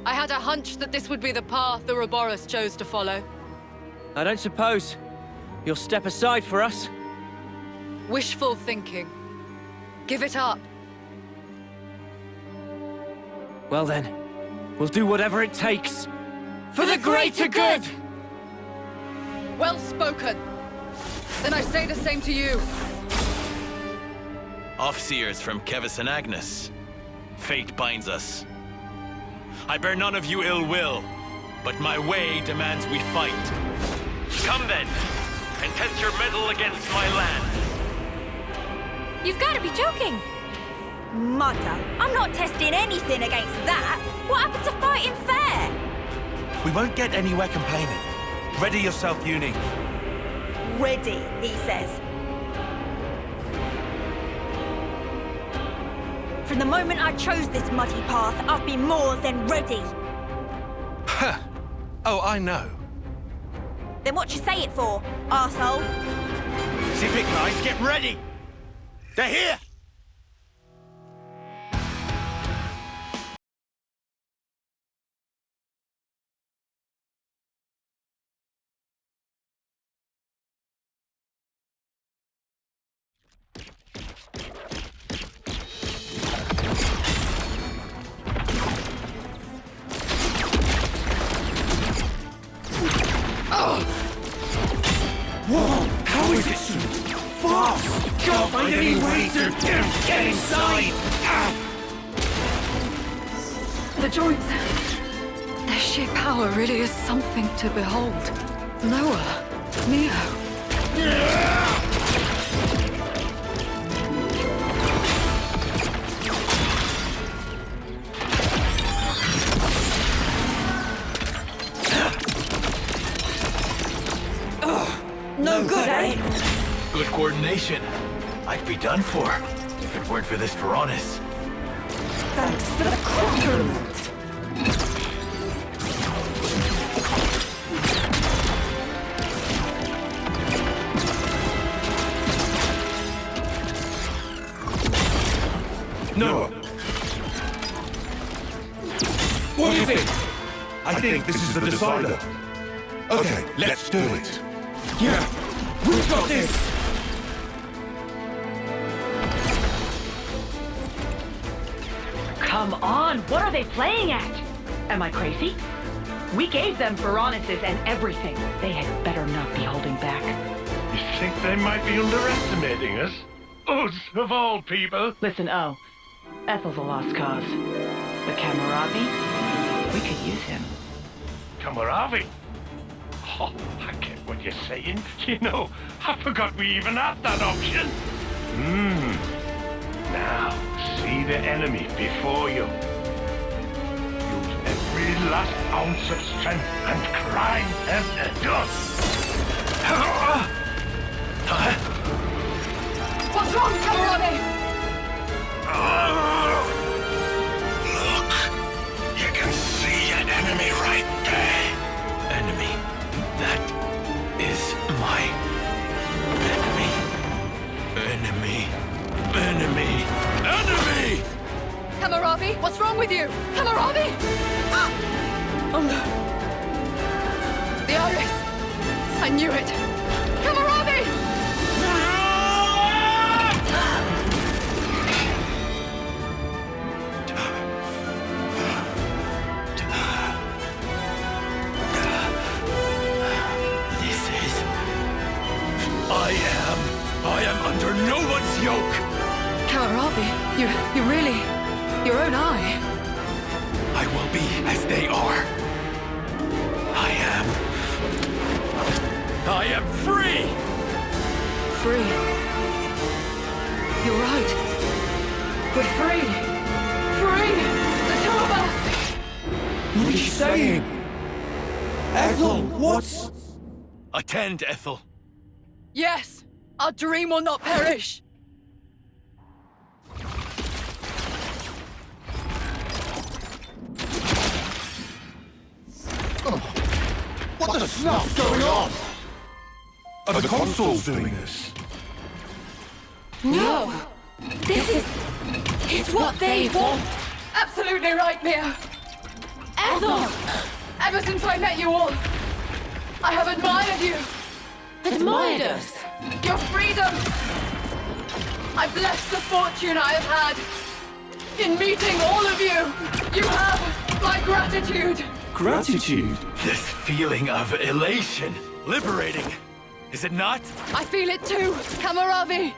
I had a hunch that this would be the path the Ouroboros chose to follow. I don't suppose you'll step aside for us? Wishful thinking. Give it up. Well then, we'll do whatever it takes. For the greater good! Well spoken. Then I say the same to you. Offseers from Kevis and Agnes. Fate binds us. I bear none of you ill will, but my way demands we fight. Come then, and test your mettle against my land. You've got to be joking. Mother, I'm not testing anything against that. What happened to fighting fair? We won't get anywhere complaining. Ready yourself, Uni. Ready, he says. From the moment I chose this muddy path, I've been more than ready. Ha! Oh, I know. Then what you say it for, arsehole? Zip it, guys, get ready! They're here! Whoa! How is it so fast? Can't find any way to get inside! The joints. Their sheer power really is something to behold. Noah, Mio. No good, eh? Good coordination. I'd be done for if it weren't for this Varonis. Thanks for the compliment. Noah! What is it? I think this is the decider. Okay, let's do it. Yeah, we've got this! Come on, what are they playing at? Am I crazy? We gave them Varonis's and everything. They had better not be holding back. You think they might be underestimating us? Us, of all people. Listen, Ethel's a lost cause. But Kamaravi, we could use him. Kamaravi? Oh, I get what you're saying. You know, I forgot we even had that option. Now, see the enemy before you. Use every last ounce of strength and grind them to dust. What's wrong, Kamaravi? That is my enemy. Enemy! Kamaravi, what's wrong with you? Kamaravi! Ah! Oh no. The iris. I knew it. Kamaravi! I am under no one's yoke! Kamaravi, you really... your own eye. I will be as they are. I am free! Free. You're right. We're free. Free! The two of us! What are you saying? Ethel, what's... Attend, Ethel. Yes! Our dream will not perish! What the snuff's going on? Are the Consuls doing this? No! This is... it's what they want! Absolutely right, Mia! Ethel! Ever since I met you all, I have admired you! Admired us? Your freedom! I bless the fortune I have had in meeting all of you! You have my gratitude! Gratitude? This feeling of elation. Liberating. Is it not? I feel it too, Kamaravi!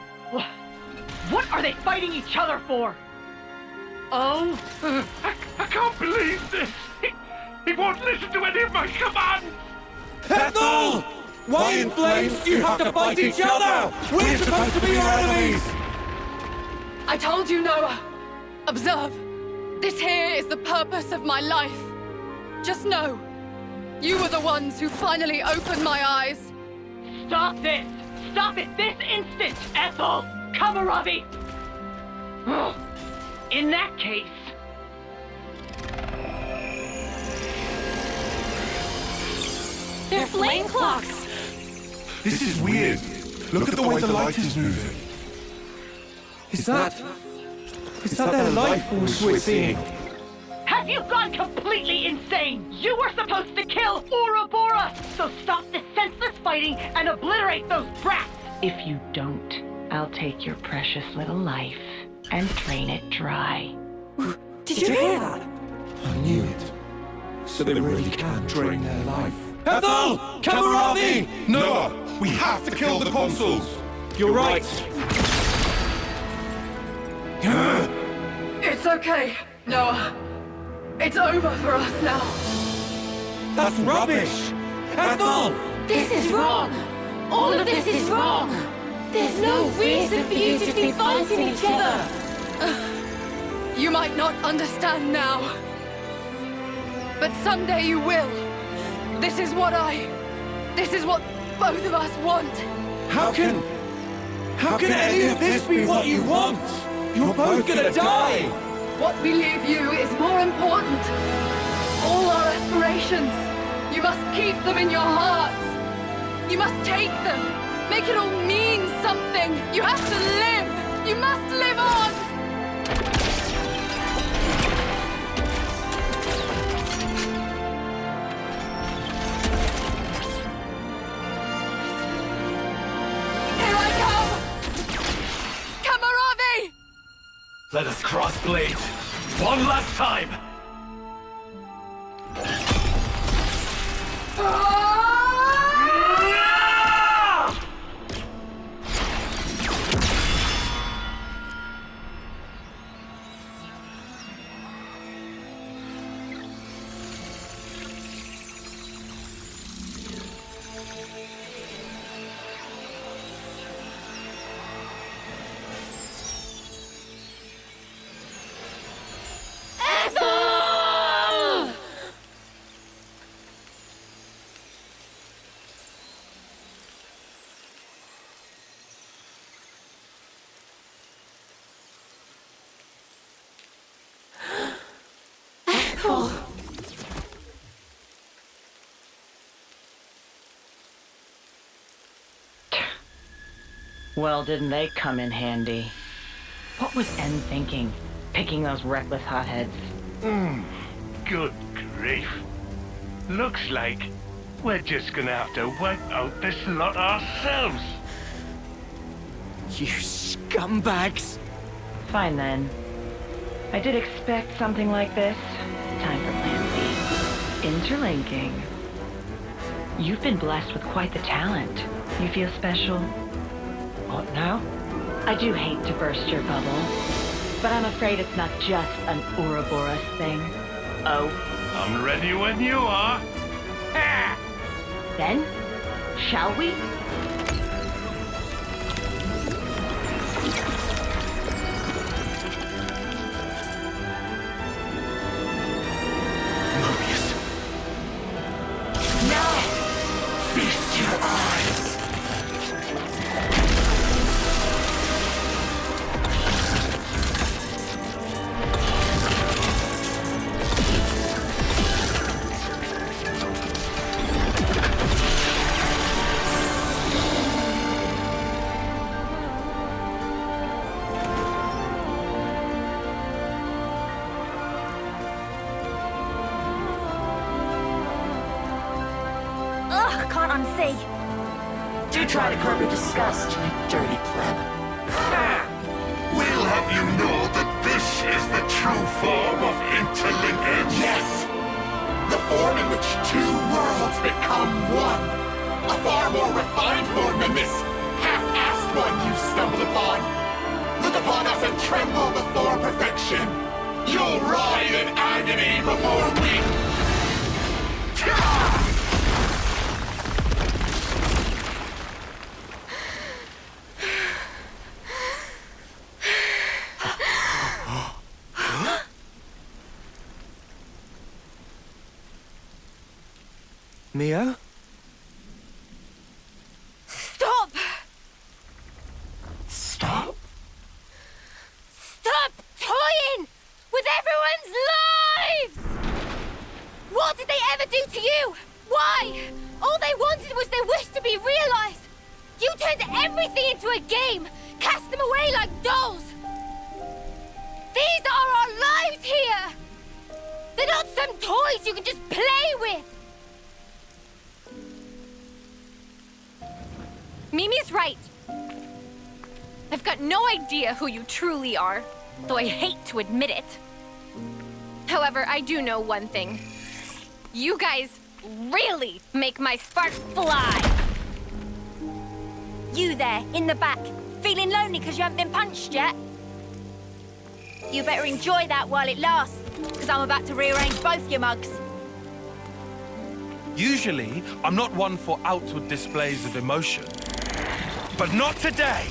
What are they fighting each other for? Oh? I can't believe this! He won't listen to any of my commands! Ethel! Why in flames do you have to fight each other? We're supposed to be your enemies! I told you, Noah. Observe. This here is the purpose of my life. Just know, you were the ones who finally opened my eyes. Stop this! Stop it this instant, Ethel! Kamaravi! In that case... They're flame clocks! This is weird. Look at the way the light is moving. Is that their life force we're seeing? Have you gone completely insane? You were supposed to kill Ouroboros! So stop this senseless fighting and obliterate those brats! If you don't, I'll take your precious little life and drain it dry. Did you hear that? I knew it. So they really can drain their life. Ethel! Kamaravi! Noah, we have to kill the Consuls! You're right. It's okay, Noah. It's over for us now. That's rubbish! Ethel! This is wrong! All of this is wrong! There's no reason for you to be fighting each other! You might not understand now. But someday you will. This is what both of us want. How can any of this be what you want? You're both gonna die! What we leave you is more important. All our aspirations, you must keep them in your hearts. You must take them. Make it all mean something. You have to live. You must live on. Here I come! Kamaravi! Let us cross blades. One last time! Ethel! Well, didn't they come in handy? What was N thinking, picking those reckless hotheads? Good grief. Looks like we're just gonna have to wipe out this lot ourselves. You scumbags! Fine then. I did expect something like this. Time for plan B. Interlinking. You've been blessed with quite the talent. You feel special? What now? I do hate to burst your bubble, but I'm afraid it's not just an Ouroboros thing. Oh? I'm ready when you are. Ha! Then, shall we? Now, feast your eyes. Ugh, can't unsee. Do try to curb your disgust, you dirty pleb. We'll have you know that this is the true form of interlinkage. Yes! The form in which two worlds become one. A far more refined form than this half-assed one you've stumbled upon. Look upon us and tremble before perfection. You'll writhe in agony before we... Mio? Stop! Stop? Stop toying with everyone's lives! What did they ever do to you? Why? All they wanted was their wish to be realized. You turned everything into a game, cast them away like dolls. These are our lives here. They're not some toys you can just play with. Mimi's right. I've got no idea who you truly are, though I hate to admit it. However, I do know one thing. You guys really make my sparks fly. You there, in the back, feeling lonely because you haven't been punched yet? You better enjoy that while it lasts, because I'm about to rearrange both your mugs. Usually, I'm not one for outward displays of emotion. But not today!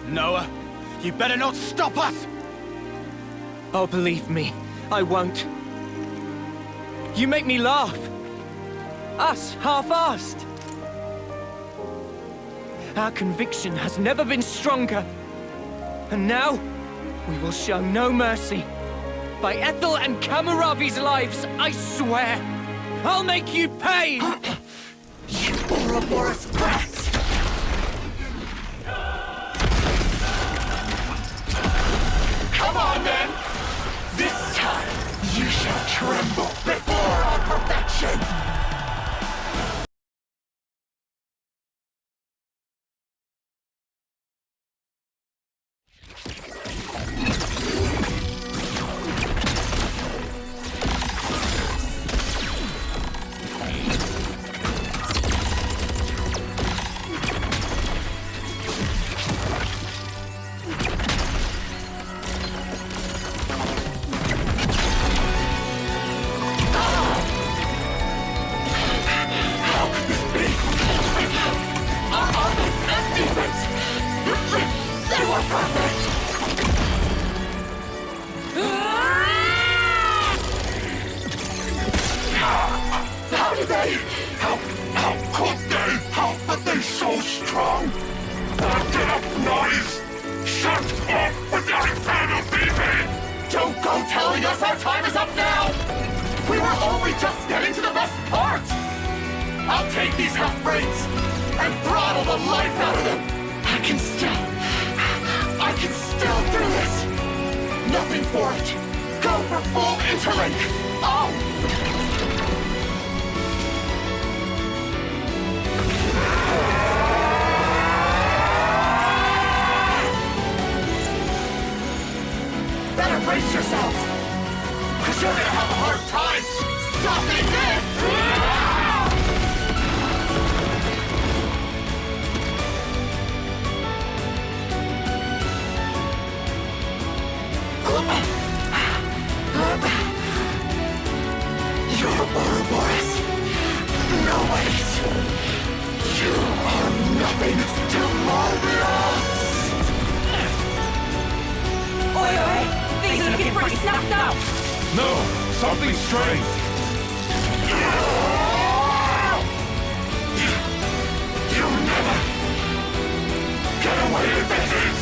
Noah, you better not stop us! Oh, believe me, I won't. You make me laugh. Us, half-assed. Our conviction has never been stronger. And now, we will show no mercy. By Ethel and Kamaravi's lives, I swear! I'll make you pay! You Ouroboros brats! Come on, then! This time, you shall tremble before our perfection! telling us our time is up now! We were only just getting to the best part! I'll take these half-breeds and throttle the life out of them! I can still do this! Nothing for it! Go for full interlink! Oh! Better brace yourselves! Cause you're gonna have a hard time stopping this! You're Ouroboros. Nobody's. You are nothing to Marvelous! Oi, oi! Things are looking pretty snuffed up! No! Something's strange! You'll never get away with this!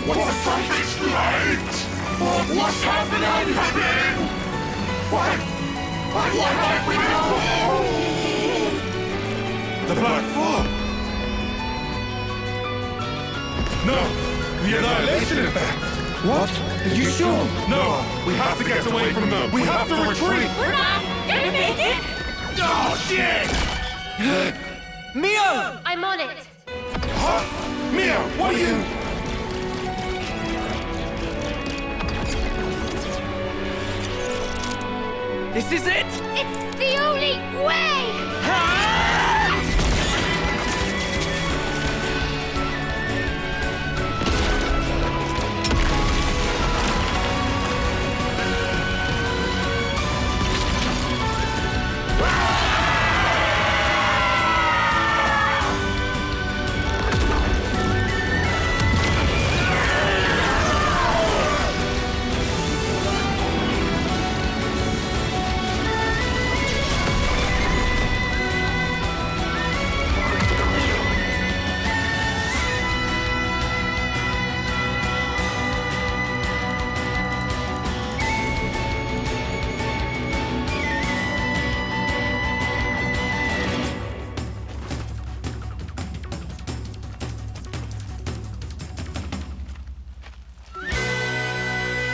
What's something's light? What's happening? What have we done? The Black Fog! No! The annihilation effect! What? Are you sure? No! We have to get away from them! We have to retreat! We're not gonna make it! Oh, shit! Mio! I'm on it. Huh? Mia, what are you... This is it! It's the only way!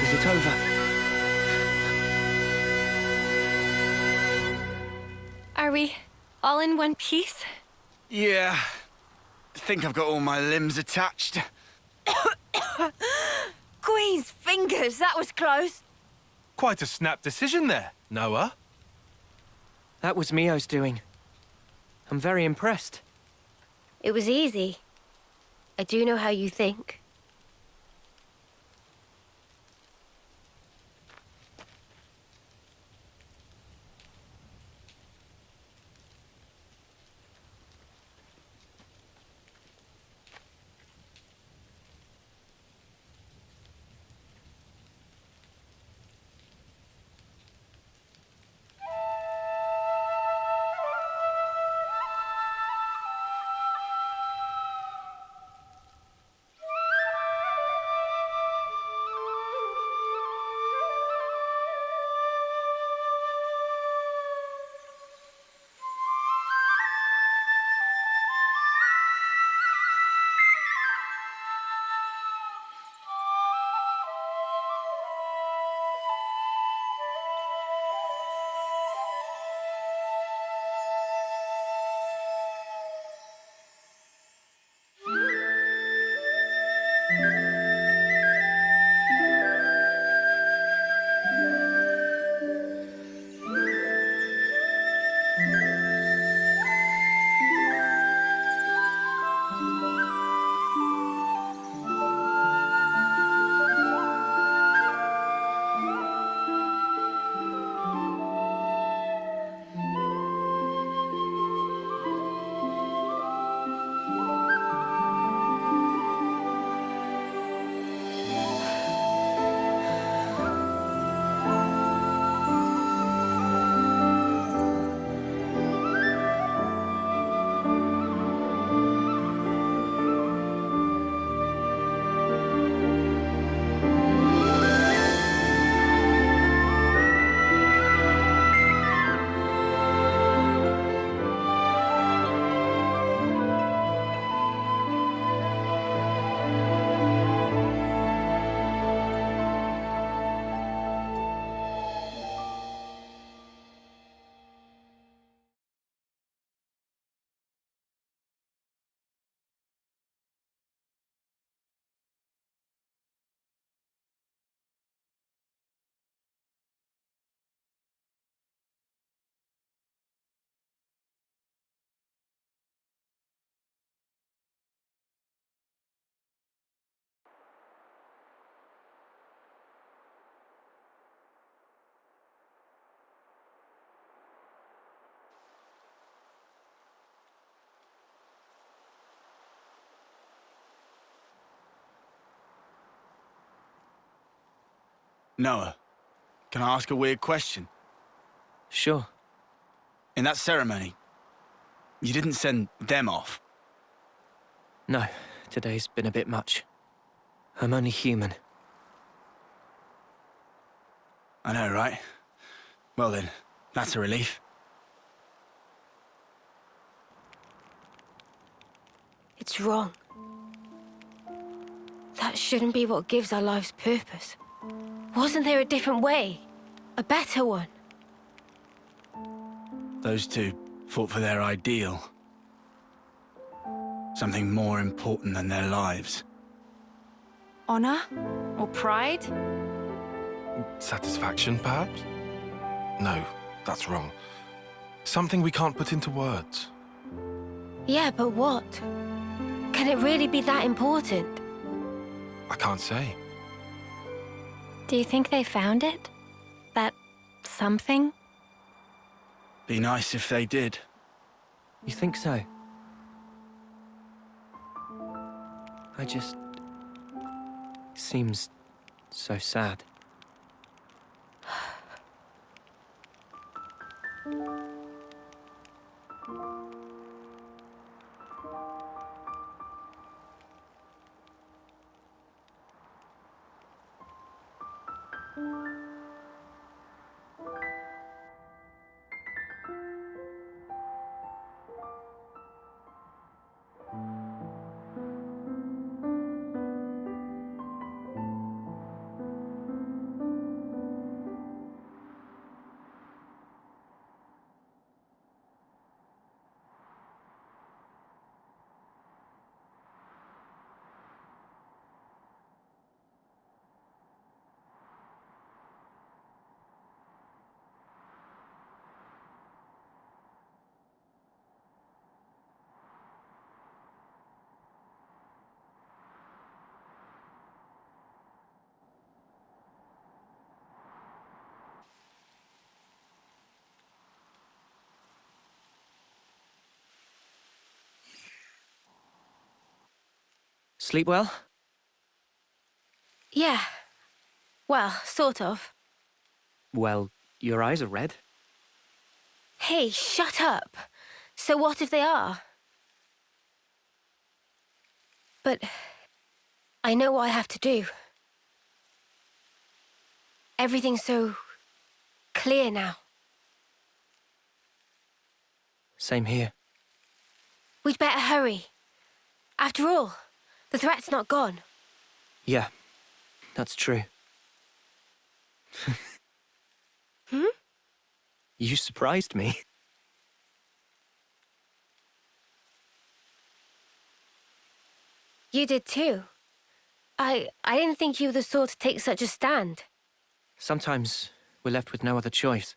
Is it over? Are we all in one piece? Yeah. I think I've got all my limbs attached. Queen's fingers, that was close. Quite a snap decision there, Noah. That was Mio's doing. I'm very impressed. It was easy. I do know how you think. Noah, can I ask a weird question? Sure. In that ceremony, you didn't send them off. No, today's been a bit much. I'm only human. I know, right? Well then, that's a relief. It's wrong. That shouldn't be what gives our lives purpose. Wasn't there a different way? A better one? Those two fought for their ideal. Something more important than their lives. Honor? Or pride? Satisfaction, perhaps? No, that's wrong. Something we can't put into words. Yeah, but what? Can it really be that important? I can't say. Do you think they found it? That something? Be nice if they did. You think so? It seems so sad. Sleep well? Yeah. Well, sort of. Well, your eyes are red. Hey, shut up. So what if they are? But I know what I have to do. Everything's so clear now. Same here. We'd better hurry. After all, the threat's not gone. Yeah, that's true. Hmm? You surprised me. You did too. I didn't think you were the sort to take such a stand. Sometimes we're left with no other choice.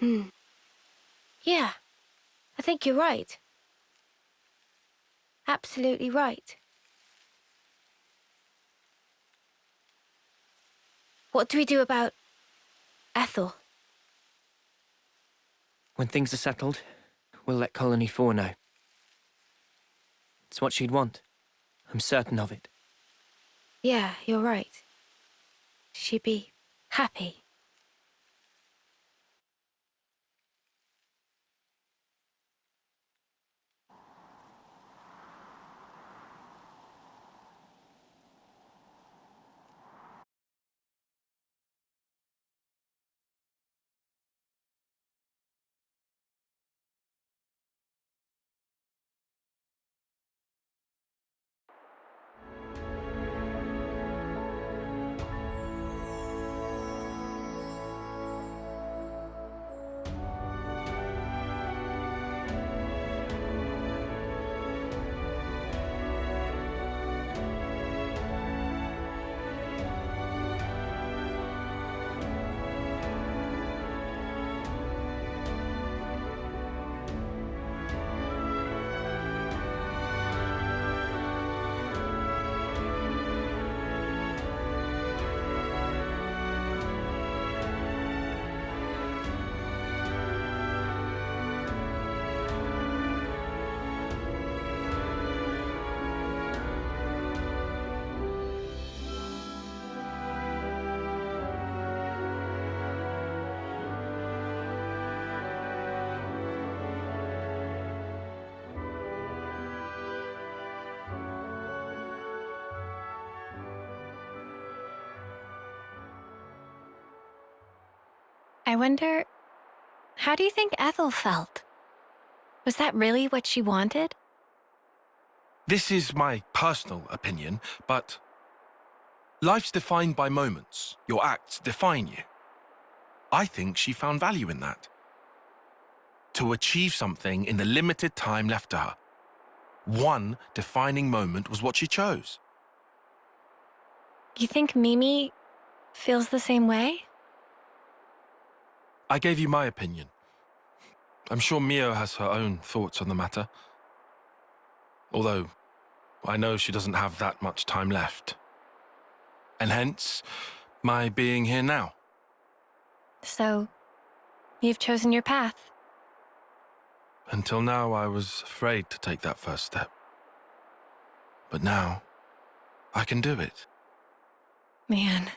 Yeah, I think you're right. Absolutely right. What do we do about Ethel? When things are settled, we'll let Colony 4 know. It's what she'd want. I'm certain of it. Yeah, you're right. She'd be happy. I wonder, how do you think Ethel felt? Was that really what she wanted? This is my personal opinion, but life's defined by moments. Your acts define you. I think she found value in that. To achieve something in the limited time left to her. One defining moment was what she chose. You think Mimi feels the same way? I gave you my opinion. I'm sure Mio has her own thoughts on the matter. Although, I know she doesn't have that much time left. And hence, my being here now. So, you've chosen your path. Until now, I was afraid to take that first step. But now, I can do it. Man.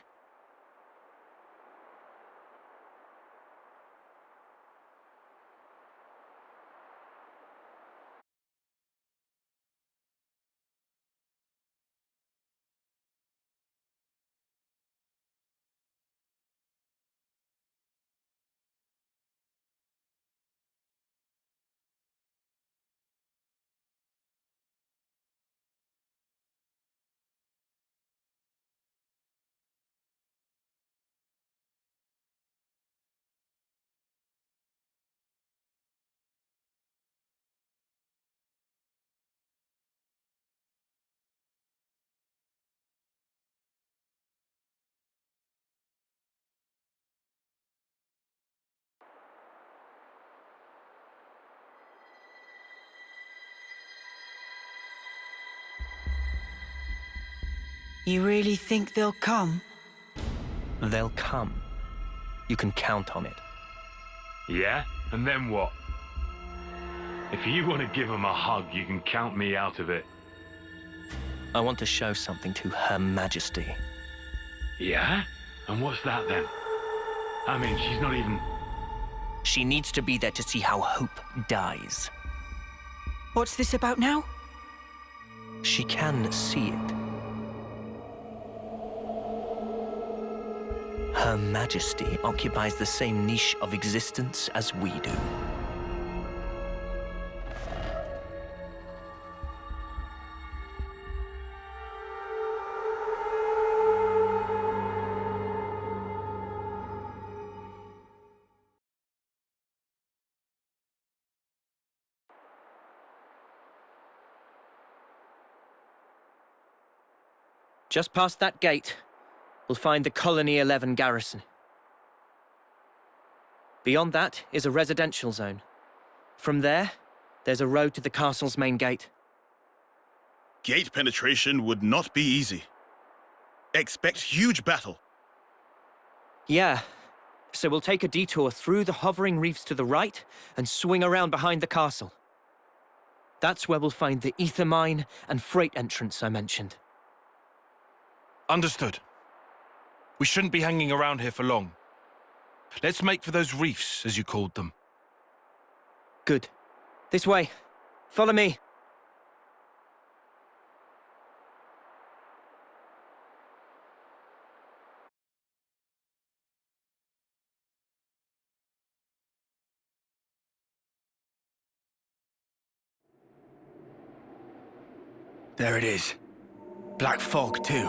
You really think they'll come? They'll come. You can count on it. Yeah? And then what? If you want to give them a hug, you can count me out of it. I want to show something to Her Majesty. Yeah? And what's that then? I mean, she's not even... She needs to be there to see how hope dies. What's this about now? She can see it. Her Majesty occupies the same niche of existence as we do. Just past that gate, we'll find the Colony 11 garrison. Beyond that is a residential zone. From there, there's a road to the castle's main gate. Gate penetration would not be easy. Expect huge battle. Yeah, so we'll take a detour through the hovering reefs to the right and swing around behind the castle. That's where we'll find the ether mine and freight entrance I mentioned. Understood. We shouldn't be hanging around here for long. Let's make for those reefs, as you called them. Good. This way. Follow me. There it is. Black fog, too.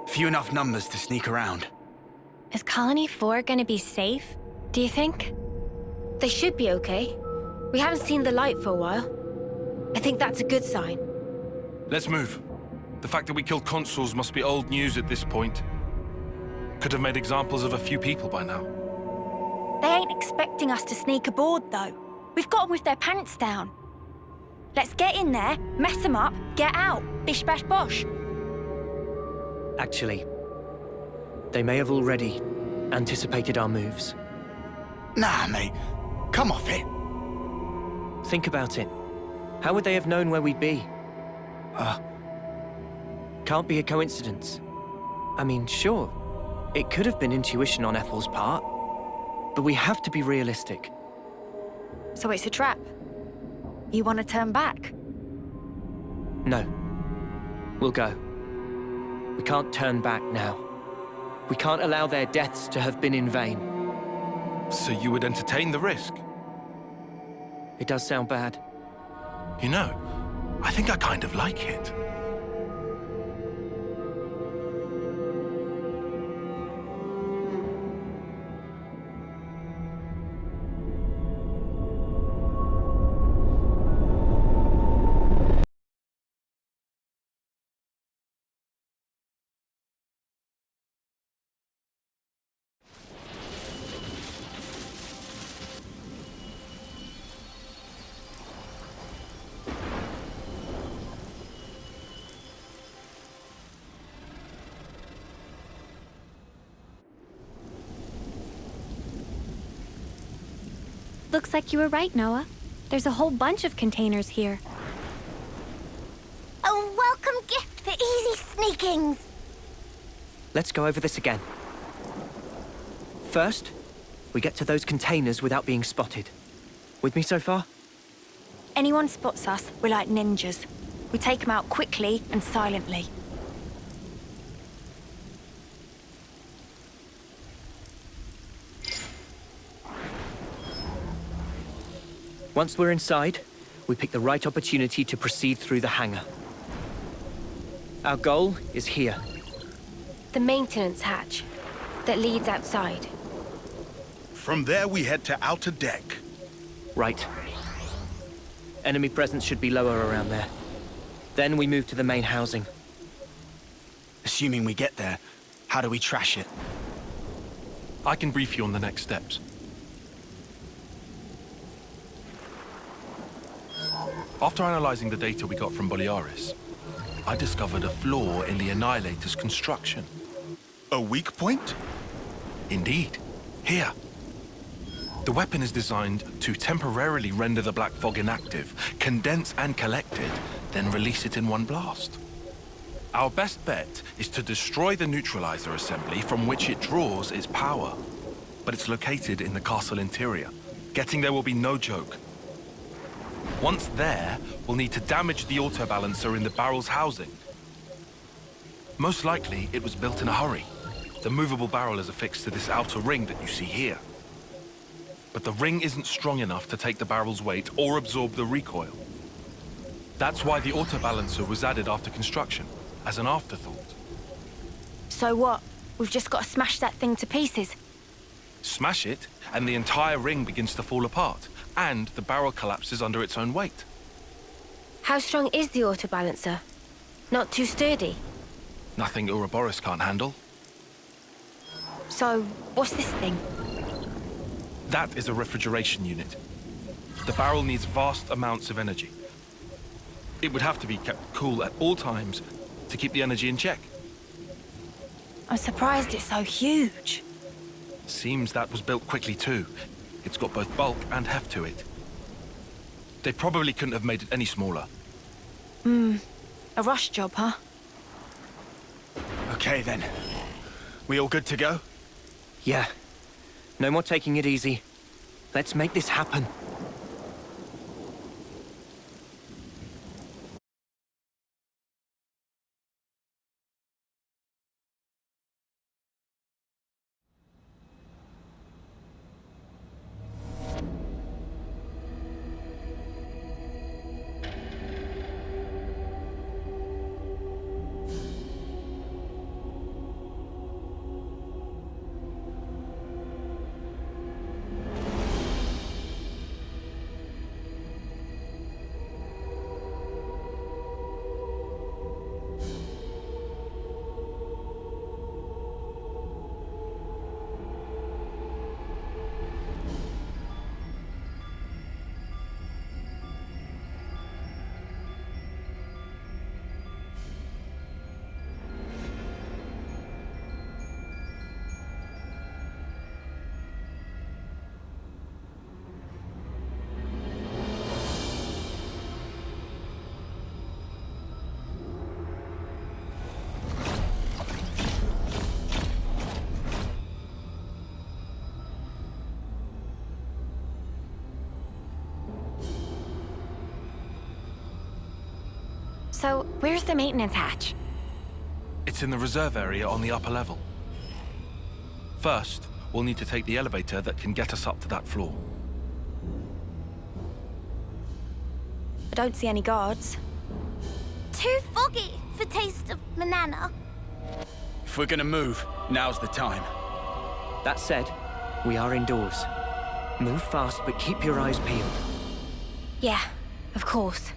Few enough numbers to sneak around. Is Colony 4 gonna be safe, do you think? They should be okay. We haven't seen the light for a while. I think that's a good sign. Let's move. The fact that we killed consuls must be old news at this point. Could have made examples of a few people by now. They ain't expecting us to sneak aboard, though. We've got them with their pants down. Let's get in there, mess them up, get out. Bish bash bosh. Actually, they may have already anticipated our moves. Nah, mate. Come off it. Think about it. How would they have known where we'd be? Can't be a coincidence. I mean, sure, it could have been intuition on Ethel's part, but we have to be realistic. So it's a trap. You want to turn back? No. We'll go. We can't turn back now. We can't allow their deaths to have been in vain. So you would entertain the risk? It does sound bad. You know, I think I kind of like it. Looks like you were right, Noah. There's a whole bunch of containers here. A welcome gift for easy sneakings. Let's go over this again. First, we get to those containers without being spotted. With me so far? Anyone spots us, we're like ninjas. We take them out quickly and silently. Once we're inside, we pick the right opportunity to proceed through the hangar. Our goal is here. The maintenance hatch that leads outside. From there, we head to outer deck. Right. Enemy presence should be lower around there. Then we move to the main housing. Assuming we get there, how do we trash it? I can brief you on the next steps. After analyzing the data we got from Boliaris, I discovered a flaw in the annihilator's construction. A weak point? Indeed. Here. The weapon is designed to temporarily render the black fog inactive, condense and collect it, then release it in one blast. Our best bet is to destroy the neutralizer assembly from which it draws its power. But it's located in the castle interior. Getting there will be no joke. Once there, we'll need to damage the auto-balancer in the barrel's housing. Most likely, it was built in a hurry. The movable barrel is affixed to this outer ring that you see here. But the ring isn't strong enough to take the barrel's weight or absorb the recoil. That's why the auto-balancer was added after construction, as an afterthought. So what? We've just got to smash that thing to pieces. Smash it, and the entire ring begins to fall apart, and the barrel collapses under its own weight. How strong is the auto-balancer? Not too sturdy? Nothing Ouroboros can't handle. So, what's this thing? That is a refrigeration unit. The barrel needs vast amounts of energy. It would have to be kept cool at all times to keep the energy in check. I'm surprised it's so huge. Seems that was built quickly too. It's got both bulk and heft to it. They probably couldn't have made it any smaller. A rush job, huh? Okay then. We all good to go? Yeah. No more taking it easy. Let's make this happen. So, where's the maintenance hatch? It's in the reserve area on the upper level. First, we'll need to take the elevator that can get us up to that floor. I don't see any guards. Too foggy for taste of banana. If we're gonna move, now's the time. That said, we are indoors. Move fast, but keep your eyes peeled. Yeah, of course.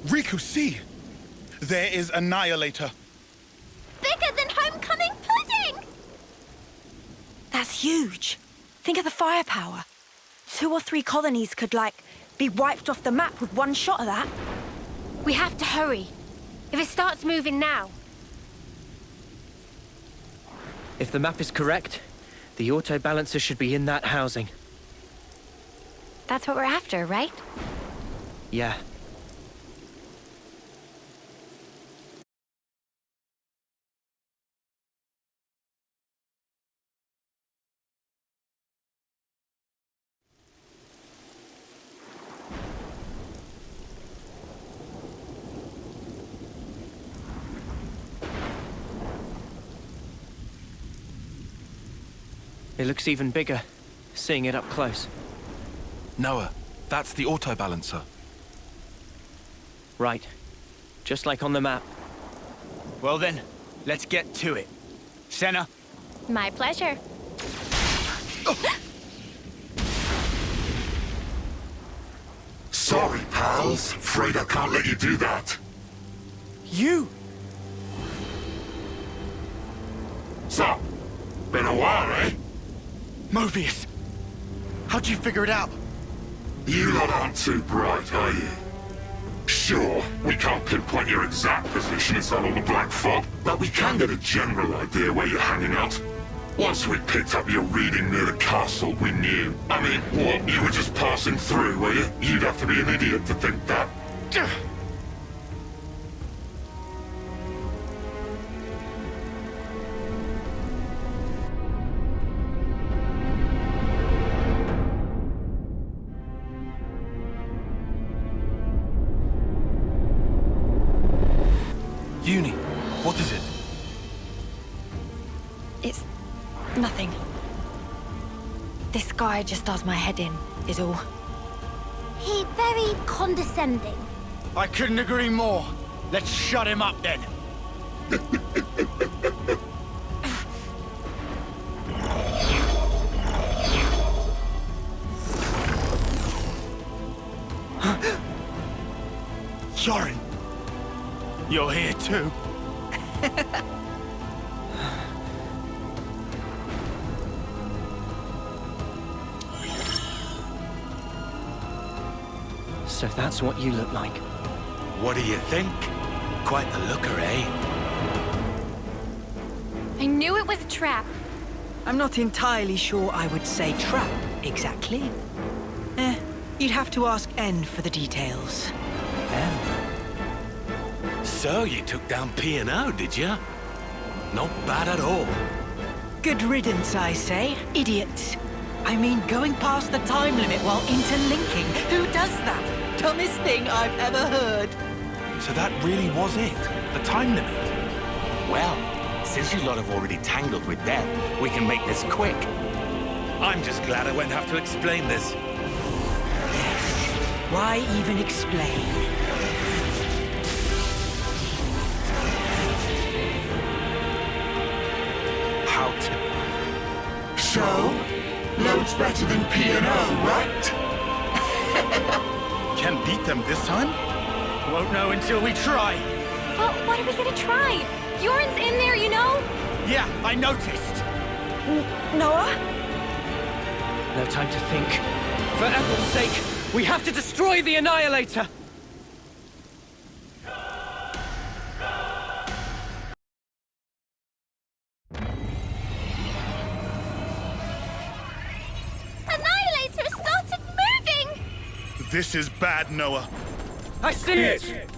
Riku, see! There is Annihilator. Bigger than homecoming pudding! That's huge. Think of the firepower. 2 or 3 colonies could, be wiped off the map with one shot of that. We have to hurry. If it starts moving now... If the map is correct, the auto-balancer should be in that housing. That's what we're after, right? Yeah. It looks even bigger, seeing it up close. Noah, that's the auto-balancer. Right. Just like on the map. Well then, let's get to it. Senna? My pleasure. Sorry, pals. Afraid I can't let you do that. You? So, been a while, eh? Mobius! How'd you figure it out? You lot aren't too bright, are you? Sure, we can't pinpoint your exact position inside all the black fog, but we can get a general idea where you're hanging out. Once we picked up your reading near the castle, we knew. I mean, what, you were just passing through, were you? You'd have to be an idiot to think that. Uni, what is it? It's nothing. This guy just does my head in, is all. He very condescending. I couldn't agree more. Let's shut him up then. Yorin, you're here too. So that's what you look like. What do you think? Quite the looker, eh? I knew it was a trap. I'm not entirely sure I would say trap, exactly. You'd have to ask N for the details. So you took down P&O, did you? Not bad at all. Good riddance, I say. Idiots. I mean, going past the time limit while interlinking. Who does that? Dumbest thing I've ever heard. So that really was it? The time limit? Well, since you lot have already tangled with them, we can make this quick. I'm just glad I won't have to explain this. Why even explain? How typical. So, loads better than P&O, right? Can beat them this time? Won't know until we try. But what are we gonna try? Yorin's in there, you know? Yeah, I noticed. Noah? No time to think. For Ethel's sake, we have to destroy the Annihilator! Annihilator has started moving! This is bad, Noah. I see it!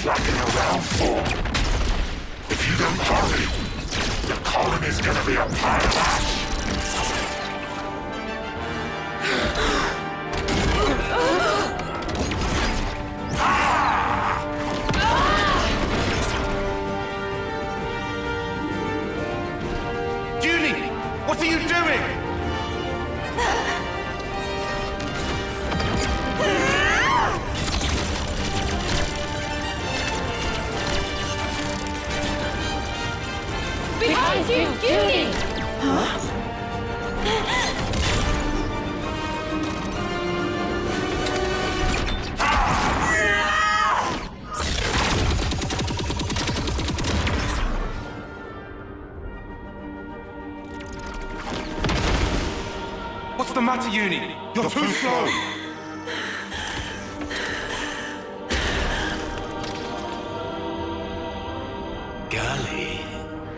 slacking around for? If you don't hurry, the colony's gonna be a pile of ash. Junie! What are you doing? Behind you, Junie! What's the matter, Uni? You're too slow. Girlie,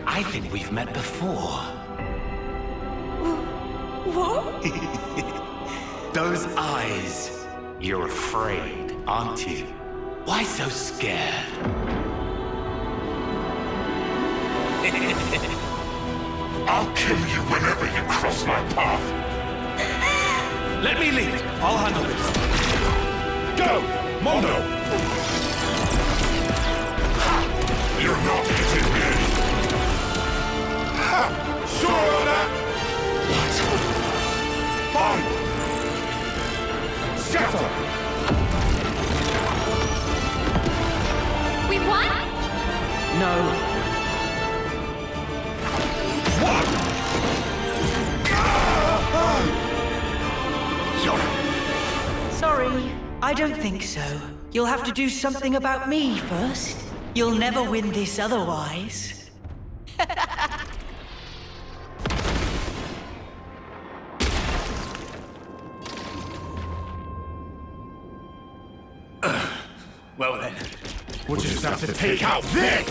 I think we've met before. What? Those eyes. You're afraid, aren't you? Why so scared? I'll kill you whenever you cross my path. Let me lead. I'll handle this. Go! Mondo! You're not getting me. Ha! Sure on that? What? Fine! Scatter! We won? No. Sorry, I don't think so. You'll have to do something about me first. You'll never win this otherwise. Well then, we'll just have to take out this!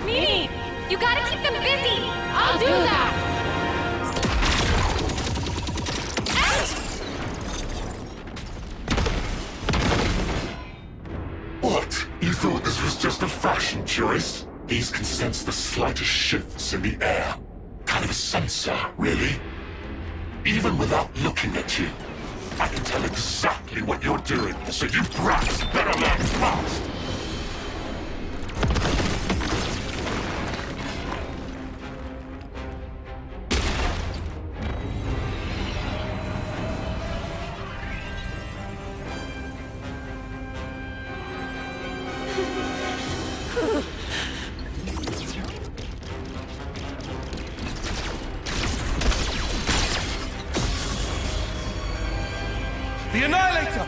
Mimi, you gotta keep them busy! I'll do that! What? You thought this was just a fashion choice? These can sense the slightest shifts in the air. Kind of a sensor, really. Even without looking at you, I can tell exactly what you're doing, so you brats better learn fast! The Annihilator!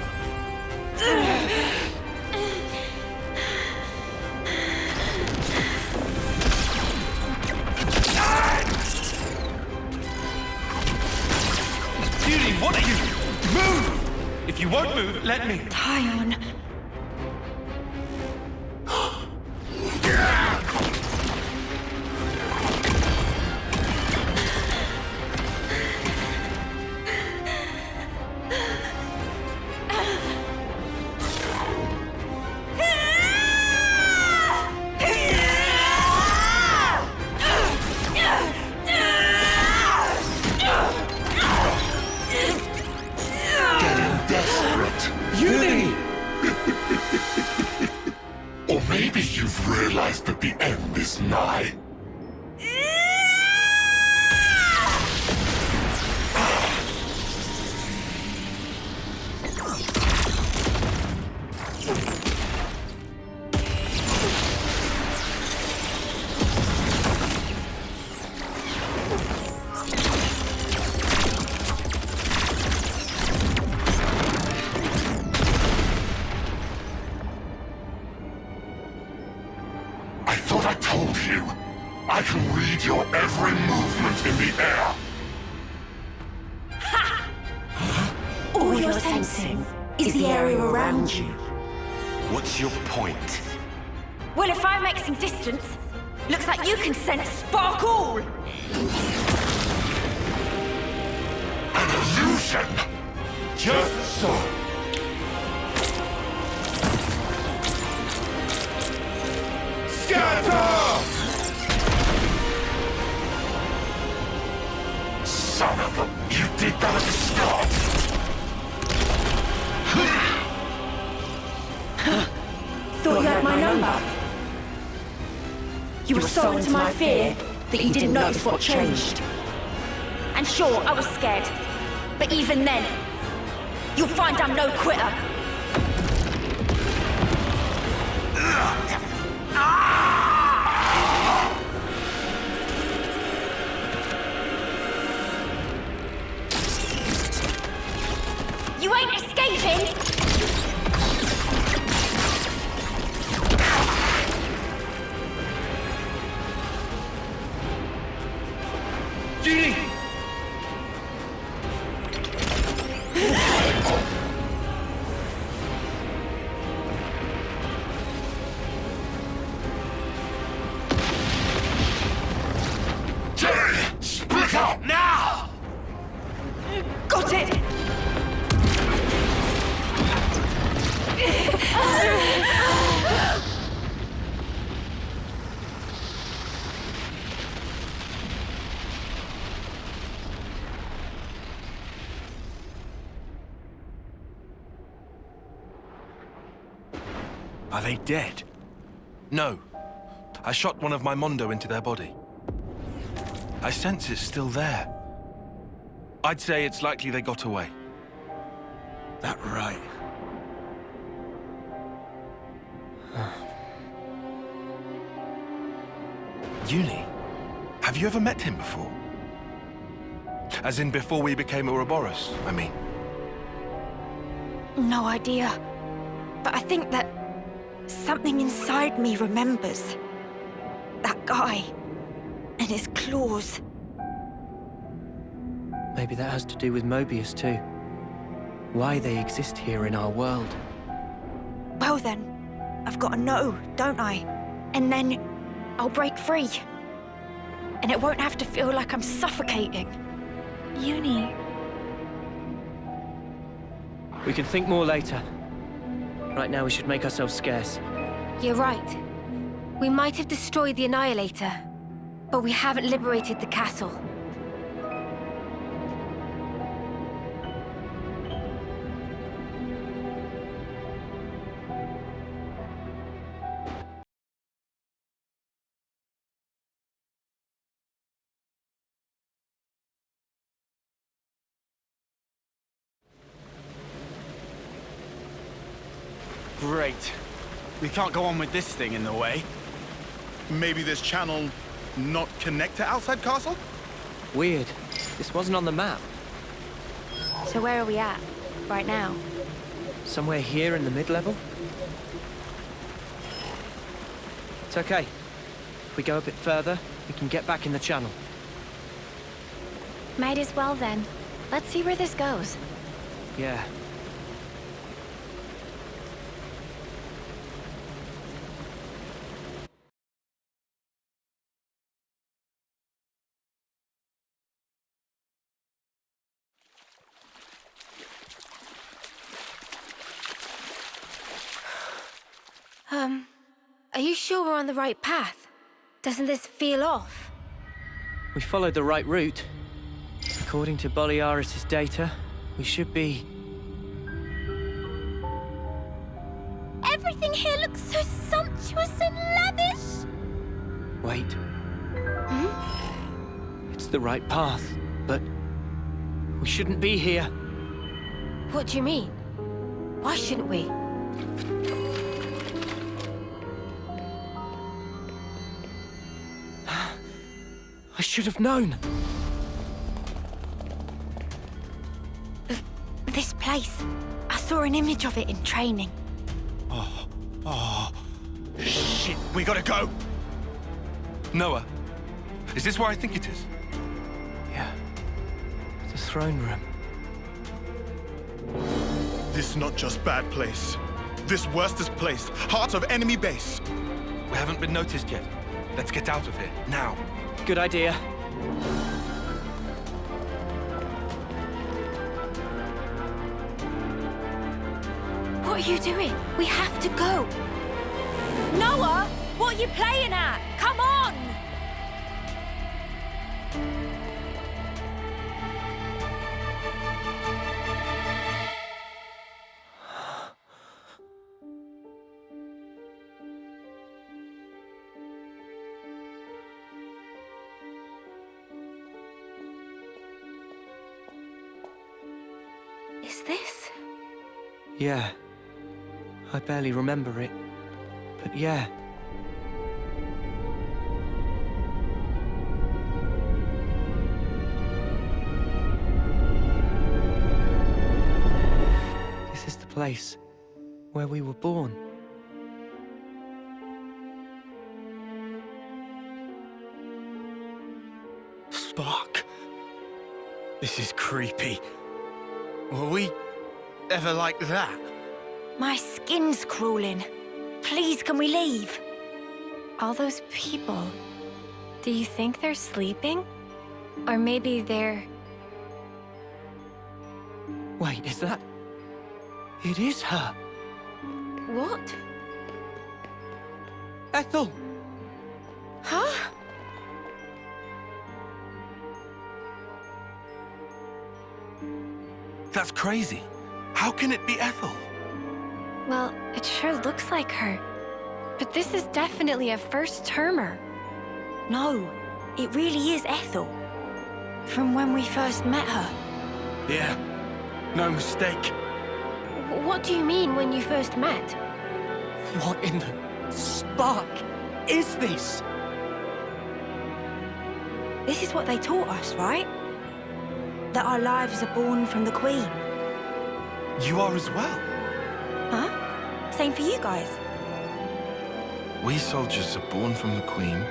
Judy, what are you? Move! If you won't move, let me. Tyon. Or maybe you've realized that the end is nigh. I told you, I can read your every movement in the air. All you're sensing is the area around you. What's your point? Well, if I make some distance, looks like you can sense sparkle! An illusion! Just so. thought you had my number? You were so into my fear that you didn't notice what changed. And sure, I was scared. But even then, you'll find I'm no quitter. You ain't escaping! Judy! Split up now! Got it! Are they dead? No. I shot one of my Mondo into their body. I sense it's still there. I'd say it's likely they got away. That right. Uni, have you ever met him before? As in before we became Ouroboros, I mean. No idea. But I think that something inside me remembers. That guy. And his claws. Maybe that has to do with Mobius too. Why they exist here in our world. Well then, I've got to know, don't I? And then I'll break free. And it won't have to feel like I'm suffocating. Uni. We can think more later. Right now we should make ourselves scarce. You're right. We might have destroyed the annihilator, but we haven't liberated the castle. Great. We can't go on with this thing in the way. Maybe this channel not connect to outside castle? Weird. This wasn't on the map. So where are we at, right now? Somewhere here in the mid-level? It's okay. If we go a bit further, we can get back in the channel. Might as well then. Let's see where this goes. Yeah. Are you sure we're on the right path? Doesn't this feel off? We followed the right route. According to Boliaris' data, we should be... Everything here looks so sumptuous and lavish! Wait. It's the right path, but... we shouldn't be here. What do you mean? Why shouldn't we? I should have known. This place. I saw an image of it in training. Oh, shit, we gotta go. Noah, is this where I think it is? Yeah. The throne room. This not just bad place. This worstest place. Heart of enemy base. We haven't been noticed yet. Let's get out of here, now. Good idea. What are you doing? We have to go. Noah! What are you playing at? Come on! this? Yeah. I barely remember it. But yeah. This is the place where we were born. Spark. This is creepy. Were we ever like that? My skin's crawling. Please, can we leave? All those people. Do you think they're sleeping? Or maybe they're... Wait, is that... It is her. What? Ethel! Huh? That's crazy. How can it be Ethel? Well, it sure looks like her. But this is definitely a first-termer. No, it really is Ethel. From when we first met her. Yeah, no mistake. What do you mean when you first met? What in the spark is this? This is what they taught us, right? That our lives are born from the Queen. You are as well. Huh? Same for you guys. We soldiers are born from the Queen.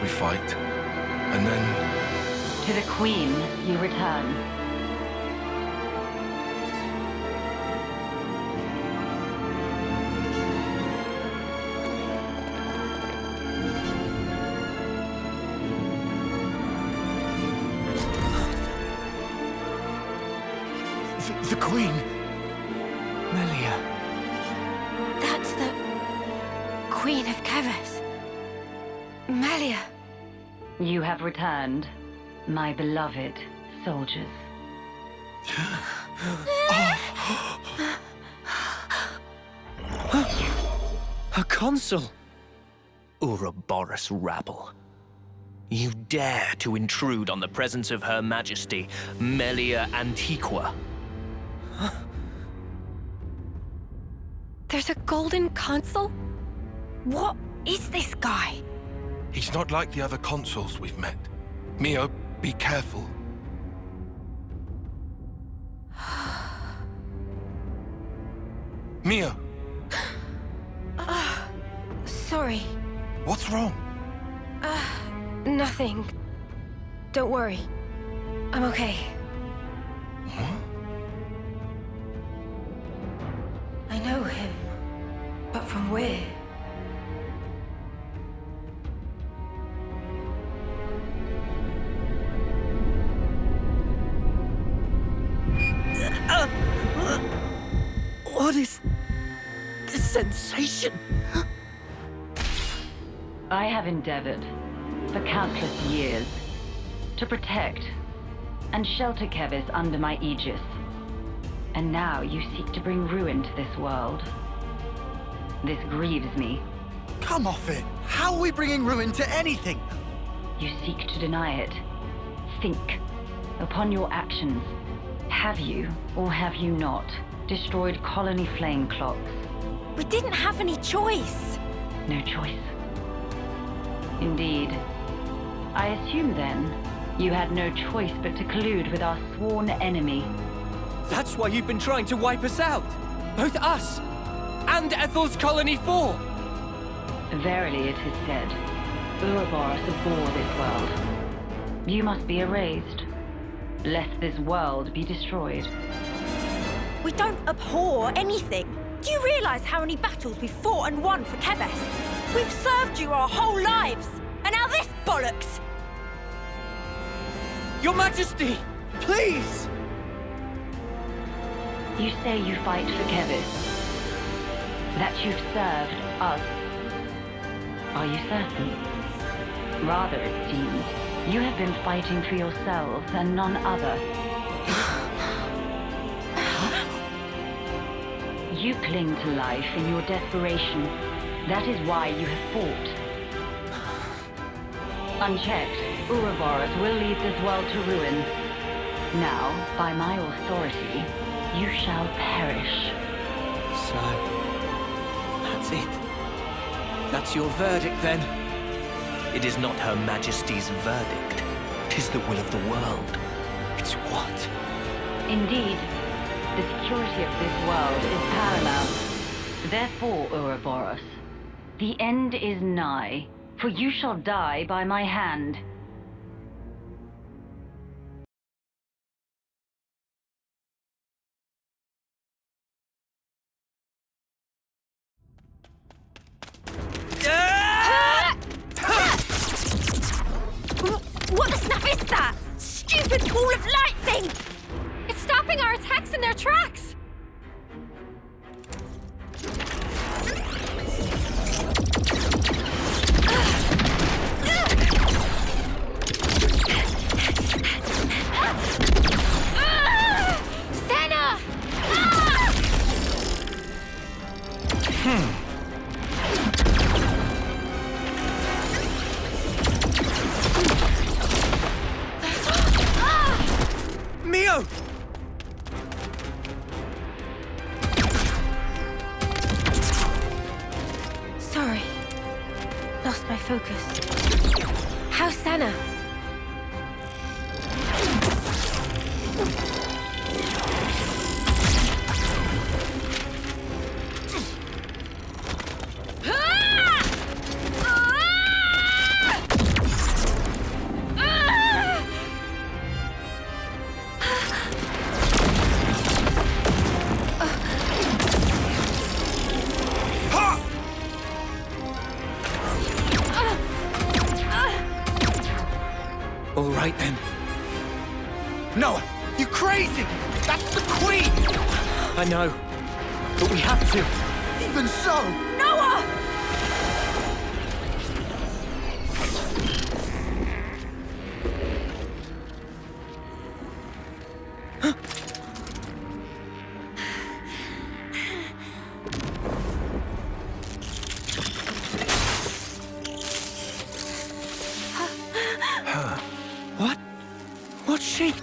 We fight, and then... To the Queen you return. The Queen. Melia. That's the... Queen of Keves. Melia. You have returned, my beloved soldiers. A consul! Ouroboros rabble. You dare to intrude on the presence of Her Majesty, Melia Antiqua. There's a golden consul? What is this guy? He's not like the other consuls we've met. Mio, be careful. Mio! Sorry. What's wrong? Nothing. Don't worry. I'm okay. I know him. But from where? What is this sensation? I have endeavored, for countless years, to protect and shelter Keves under my aegis. And now you seek to bring ruin to this world. This grieves me. Come off it! How are we bringing ruin to anything? You seek to deny it. Think. Upon your actions. Have you, or have you not, destroyed colony flame clocks? We didn't have any choice. No choice. Indeed. I assume, then, you had no choice but to collude with our sworn enemy. That's why you've been trying to wipe us out! Both us and Ethel's Colony 4! Verily it is said, Ouroboros abhor this world. You must be erased, lest this world be destroyed. We don't abhor anything. Do you realize how many battles we've fought and won for Keves? We've served you our whole lives, and now this bollocks! Your Majesty, please! You say you fight for Keves, that you've served us. Are you certain? Rather, it seems, you have been fighting for yourselves and none other. You cling to life in your desperation. That is why you have fought. Unchecked, Ouroboros will lead this world to ruin. Now, by my authority, you shall perish. So, that's it. That's your verdict, then? It is not Her Majesty's verdict. 'Tis the will of the world. It's what? Indeed, the security of this world is paramount. Therefore, Ouroboros, the end is nigh, for you shall die by my hand. What the snuff is that? Stupid ball of light thing! It's stopping our attacks in their tracks! Senna! Mio! Sorry. Lost my focus. How's Senna? All right, then. Noah, you crazy! That's the Queen! I know, but we have to. Even so! Noah! What? What's she?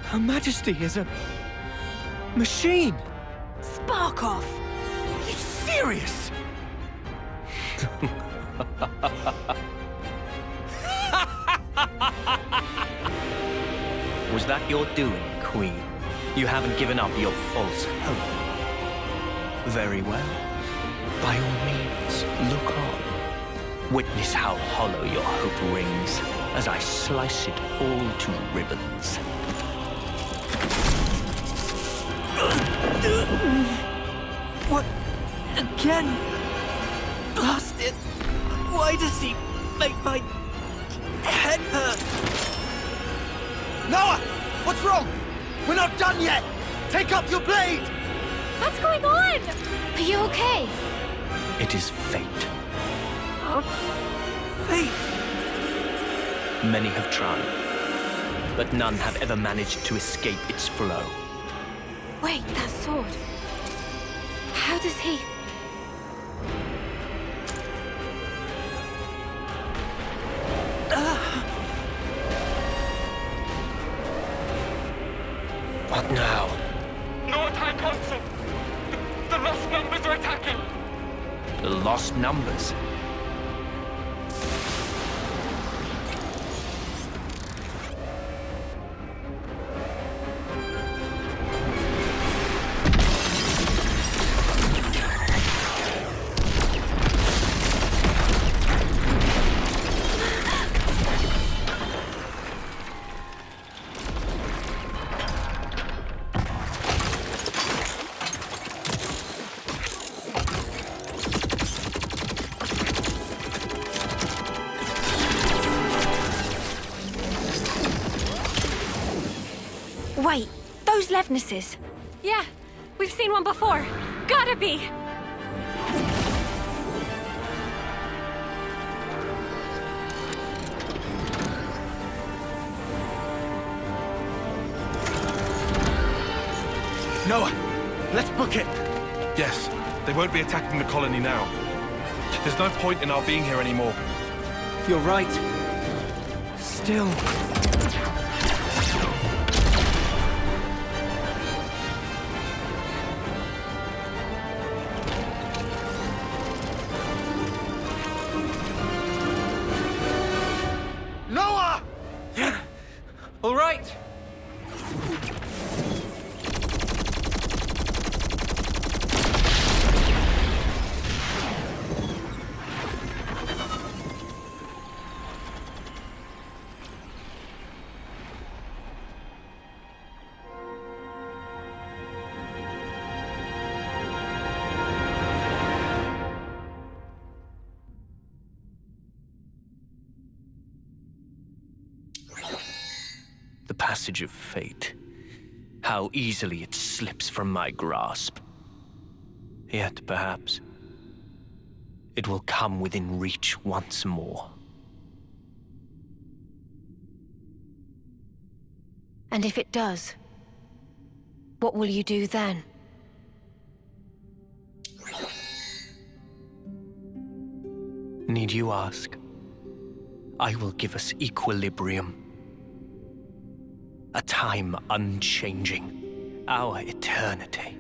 Her Majesty is a machine. Spark off! Are you serious? Was that your doing, Queen? You haven't given up your false hope. Very well. By all means, look on. Witness how hollow your hope rings as I slice it all to ribbons. What? Again? Blasted! Why does he make my head hurt? Noah! What's wrong? We're not done yet! Take up your blade! What's going on? Are you okay? It is fate. Fate? Many have tried, but none have ever managed to escape its flow. Wait, that sword. How does he... What now? No attack, Consul! The lost numbers are attacking! The lost numbers? Wait, those Levnesses. Yeah, we've seen one before. Gotta be! took it! Yes, they won't be attacking the colony now. There's no point in our being here anymore. You're right. Still... Noah! All right. The passage of fate. How easily it slips from my grasp. Yet, perhaps, it will come within reach once more. And if it does, what will you do then? Need you ask? I will give us equilibrium. A time unchanging, our eternity.